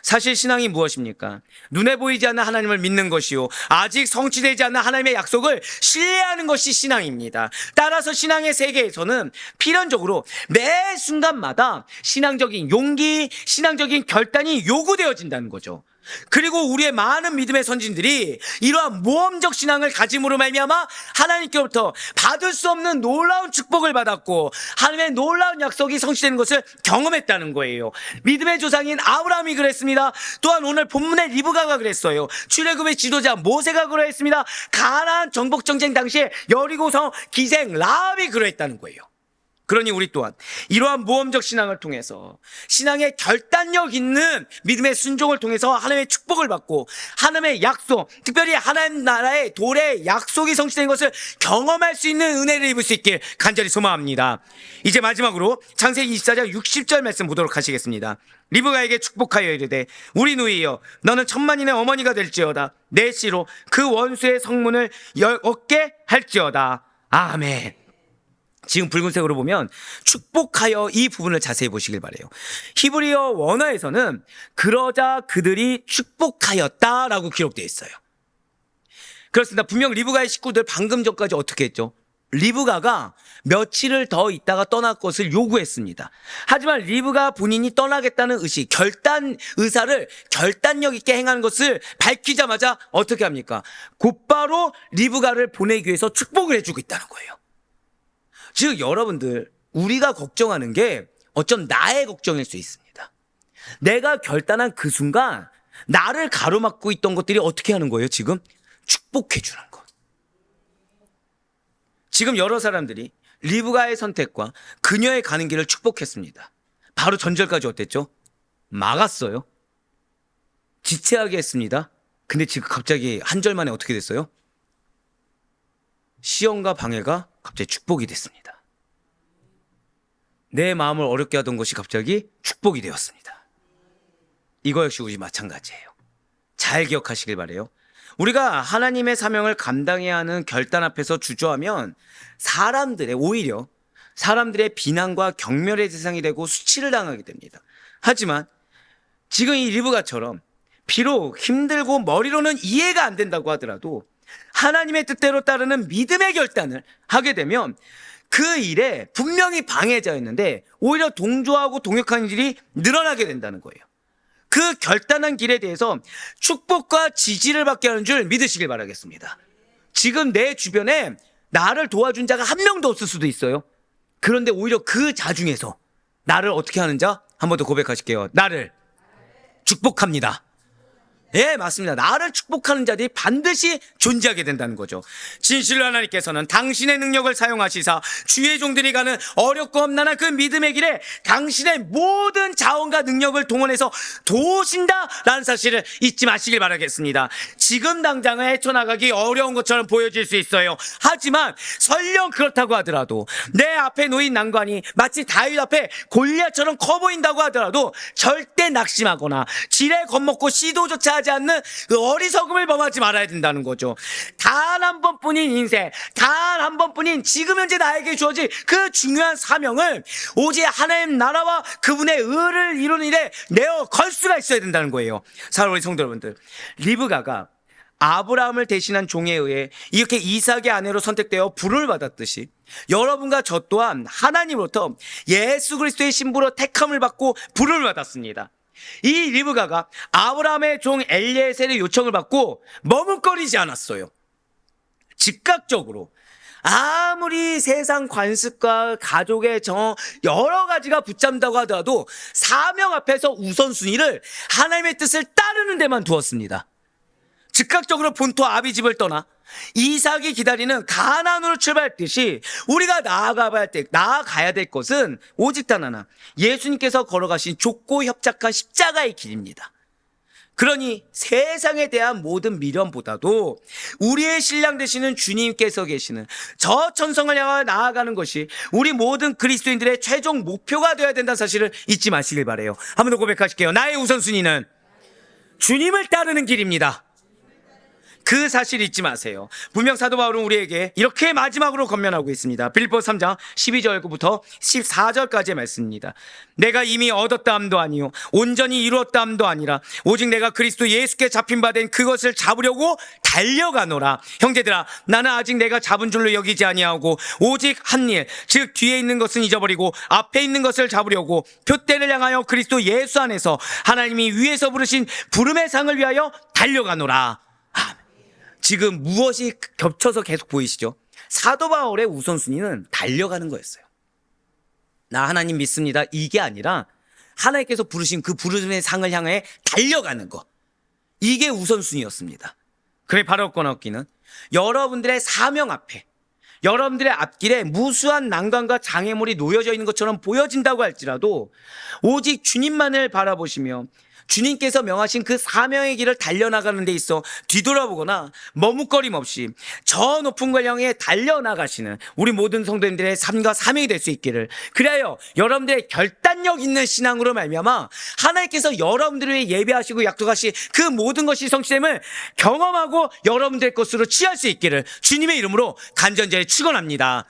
사실 신앙이 무엇입니까? 눈에 보이지 않는 하나님을 믿는 것이요 아직 성취되지 않는 하나님의 약속을 신뢰하는 것이 신앙입니다. 따라서 신앙의 세계에서는 필연적으로 매 순간마다 신앙적인 용기, 신앙적인 결단이 요구되어진다는 거죠. 그리고 우리의 많은 믿음의 선진들이 이러한 모험적 신앙을 가짐으로 말미암아 하나님께로부터 받을 수 없는 놀라운 축복을 받았고 하나님의 놀라운 약속이 성취되는 것을 경험했다는 거예요. 믿음의 조상인 아브라함이 그랬습니다. 또한 오늘 본문의 리브가가 그랬어요. 출애굽의 지도자 모세가 그러했습니다. 가나안 정복 전쟁 당시에 여리고성 기생 라합이 그러했다는 거예요. 그러니 우리 또한 이러한 모험적 신앙을 통해서 신앙의 결단력 있는 믿음의 순종을 통해서 하나님의 축복을 받고 하나님의 약속, 특별히 하나님 나라의 도래의 약속이 성취된 것을 경험할 수 있는 은혜를 입을 수 있길 간절히 소망합니다. 이제 마지막으로 창세기 24장 60절 말씀 보도록 하시겠습니다. 리브가에게 축복하여 이르되 우리 누이여 너는 천만인의 어머니가 될지어다 내 씨로 그 원수의 성문을 얻게 할지어다. 아멘. 지금 붉은색으로 보면 축복하여 이 부분을 자세히 보시길 바래요. 히브리어 원어에서는 그러자 그들이 축복하였다라고 기록되어 있어요. 그렇습니다. 분명 리브가의 식구들 방금 전까지 어떻게 했죠? 리브가가 며칠을 더 있다가 떠날 것을 요구했습니다. 하지만 리브가 본인이 떠나겠다는 의식, 의사를 결단력 있게 행하는 것을 밝히자마자 어떻게 합니까? 곧바로 리브가를 보내기 위해서 축복을 해주고 있다는 거예요. 즉 여러분들 우리가 걱정하는 게 어쩜 나의 걱정일 수 있습니다. 내가 결단한 그 순간 나를 가로막고 있던 것들이 어떻게 하는 거예요? 지금 축복해 주는 것. 지금 여러 사람들이 리브가의 선택과 그녀의 가는 길을 축복했습니다. 바로 전절까지 어땠죠? 막았어요. 지체하게 했습니다. 근데 지금 갑자기 한 절 만에 어떻게 됐어요? 시험과 방해가 갑자기 축복이 됐습니다. 내 마음을 어렵게 하던 것이 갑자기 축복이 되었습니다. 이거 역시 우리 마찬가지예요. 잘 기억하시길 바래요. 우리가 하나님의 사명을 감당해야 하는 결단 앞에서 주저하면 오히려 사람들의 비난과 경멸의 대상이 되고 수치를 당하게 됩니다. 하지만 지금 이 리브가처럼 비록 힘들고 머리로는 이해가 안 된다고 하더라도 하나님의 뜻대로 따르는 믿음의 결단을 하게 되면 그 일에 분명히 방해자였는데 오히려 동조하고 동역하는 일이 늘어나게 된다는 거예요. 그 결단한 길에 대해서 축복과 지지를 받게 하는 줄 믿으시길 바라겠습니다. 지금 내 주변에 나를 도와준 자가 한 명도 없을 수도 있어요. 그런데 오히려 그 자 중에서 나를 어떻게 하는 자? 한 번 더 고백하실게요. 나를 축복합니다. 예, 맞습니다. 나를 축복하는 자들이 반드시 존재하게 된다는 거죠. 진실로 하나님께서는 당신의 능력을 사용하시사 주의 종들이 가는 어렵고 험난한 그 믿음의 길에 당신의 모든 자원과 능력을 동원해서 도우신다라는 사실을 잊지 마시길 바라겠습니다. 지금 당장은 헤쳐나가기 어려운 것처럼 보여질 수 있어요. 하지만 설령 그렇다고 하더라도 내 앞에 놓인 난관이 마치 다윗 앞에 골리앗처럼 커 보인다고 하더라도 절대 낙심하거나 지레 겁먹고 시도조차 하지 않는 그 어리석음을 범하지 말아야 된다는 거죠. 단 한 번뿐인 인생, 단 한 번뿐인 지금 현재 나에게 주어진 그 중요한 사명을 오직 하나님 나라와 그분의 의를 이루는 일에 내어 걸 수가 있어야 된다는 거예요. 사랑하는 우리 성도 여러분들, 리브가가 아브라함을 대신한 종에 의해 이렇게 이삭의 아내로 선택되어 부름을 받았듯이 여러분과 저 또한 하나님으로부터 예수 그리스도의 신부로 택함을 받고 부름을 받았습니다. 이 리브가가 아브라함의 종 엘리에셀의 요청을 받고 머뭇거리지 않았어요. 즉각적으로 아무리 세상 관습과 가족의 여러 가지가 붙잡는다고 하더라도 사명 앞에서 우선순위를 하나님의 뜻을 따르는 데만 두었습니다. 즉각적으로 본토 아비집을 떠나 이삭이 기다리는 가나안으로 출발했듯이 우리가 나아가야 될 것은 오직 단 하나, 예수님께서 걸어가신 좁고 협착한 십자가의 길입니다. 그러니 세상에 대한 모든 미련보다도 우리의 신랑 되시는 주님께서 계시는 저 천성을 향하여 나아가는 것이 우리 모든 그리스도인들의 최종 목표가 되어야 된다는 사실을 잊지 마시길 바라요. 한 번 더 고백하실게요. 나의 우선순위는 주님을 따르는 길입니다. 그 사실 잊지 마세요. 분명 사도 바울은 우리에게 이렇게 마지막으로 권면하고 있습니다. 빌립보서 3장 12절부터 14절까지의 말씀입니다. 내가 이미 얻었다 함도 아니요 온전히 이루었다 함도 아니라 오직 내가 그리스도 예수께 잡힌 바 된 그것을 잡으려고 달려가노라. 형제들아, 나는 아직 내가 잡은 줄로 여기지 아니하고 오직 한 일, 즉 뒤에 있는 것은 잊어버리고 앞에 있는 것을 잡으려고 표대를 향하여 그리스도 예수 안에서 하나님이 위에서 부르신 부름의 상을 위하여 달려가노라. 지금 무엇이 겹쳐서 계속 보이시죠? 사도 바울의 우선순위는 달려가는 거였어요. 나 하나님 믿습니다. 이게 아니라 하나님께서 부르신 그 부르심의 상을 향해 달려가는 것. 이게 우선순위였습니다. 그래 바로 꺼놓기는 여러분들의 사명 앞에, 여러분들의 앞길에 무수한 난관과 장애물이 놓여져 있는 것처럼 보여진다고 할지라도 오직 주님만을 바라보시며 주님께서 명하신 그 사명의 길을 달려나가는 데 있어 뒤돌아보거나 머뭇거림 없이 저 높은 걸 향해 달려나가시는 우리 모든 성도님들의 삶과 사명이 될 수 있기를, 그래야 여러분들의 결단력 있는 신앙으로 말미암아 하나님께서 여러분들을 위해 예배하시고 약속하신 그 모든 것이 성취됨을 경험하고 여러분들의 것으로 취할 수 있기를 주님의 이름으로 간절히 축원합니다.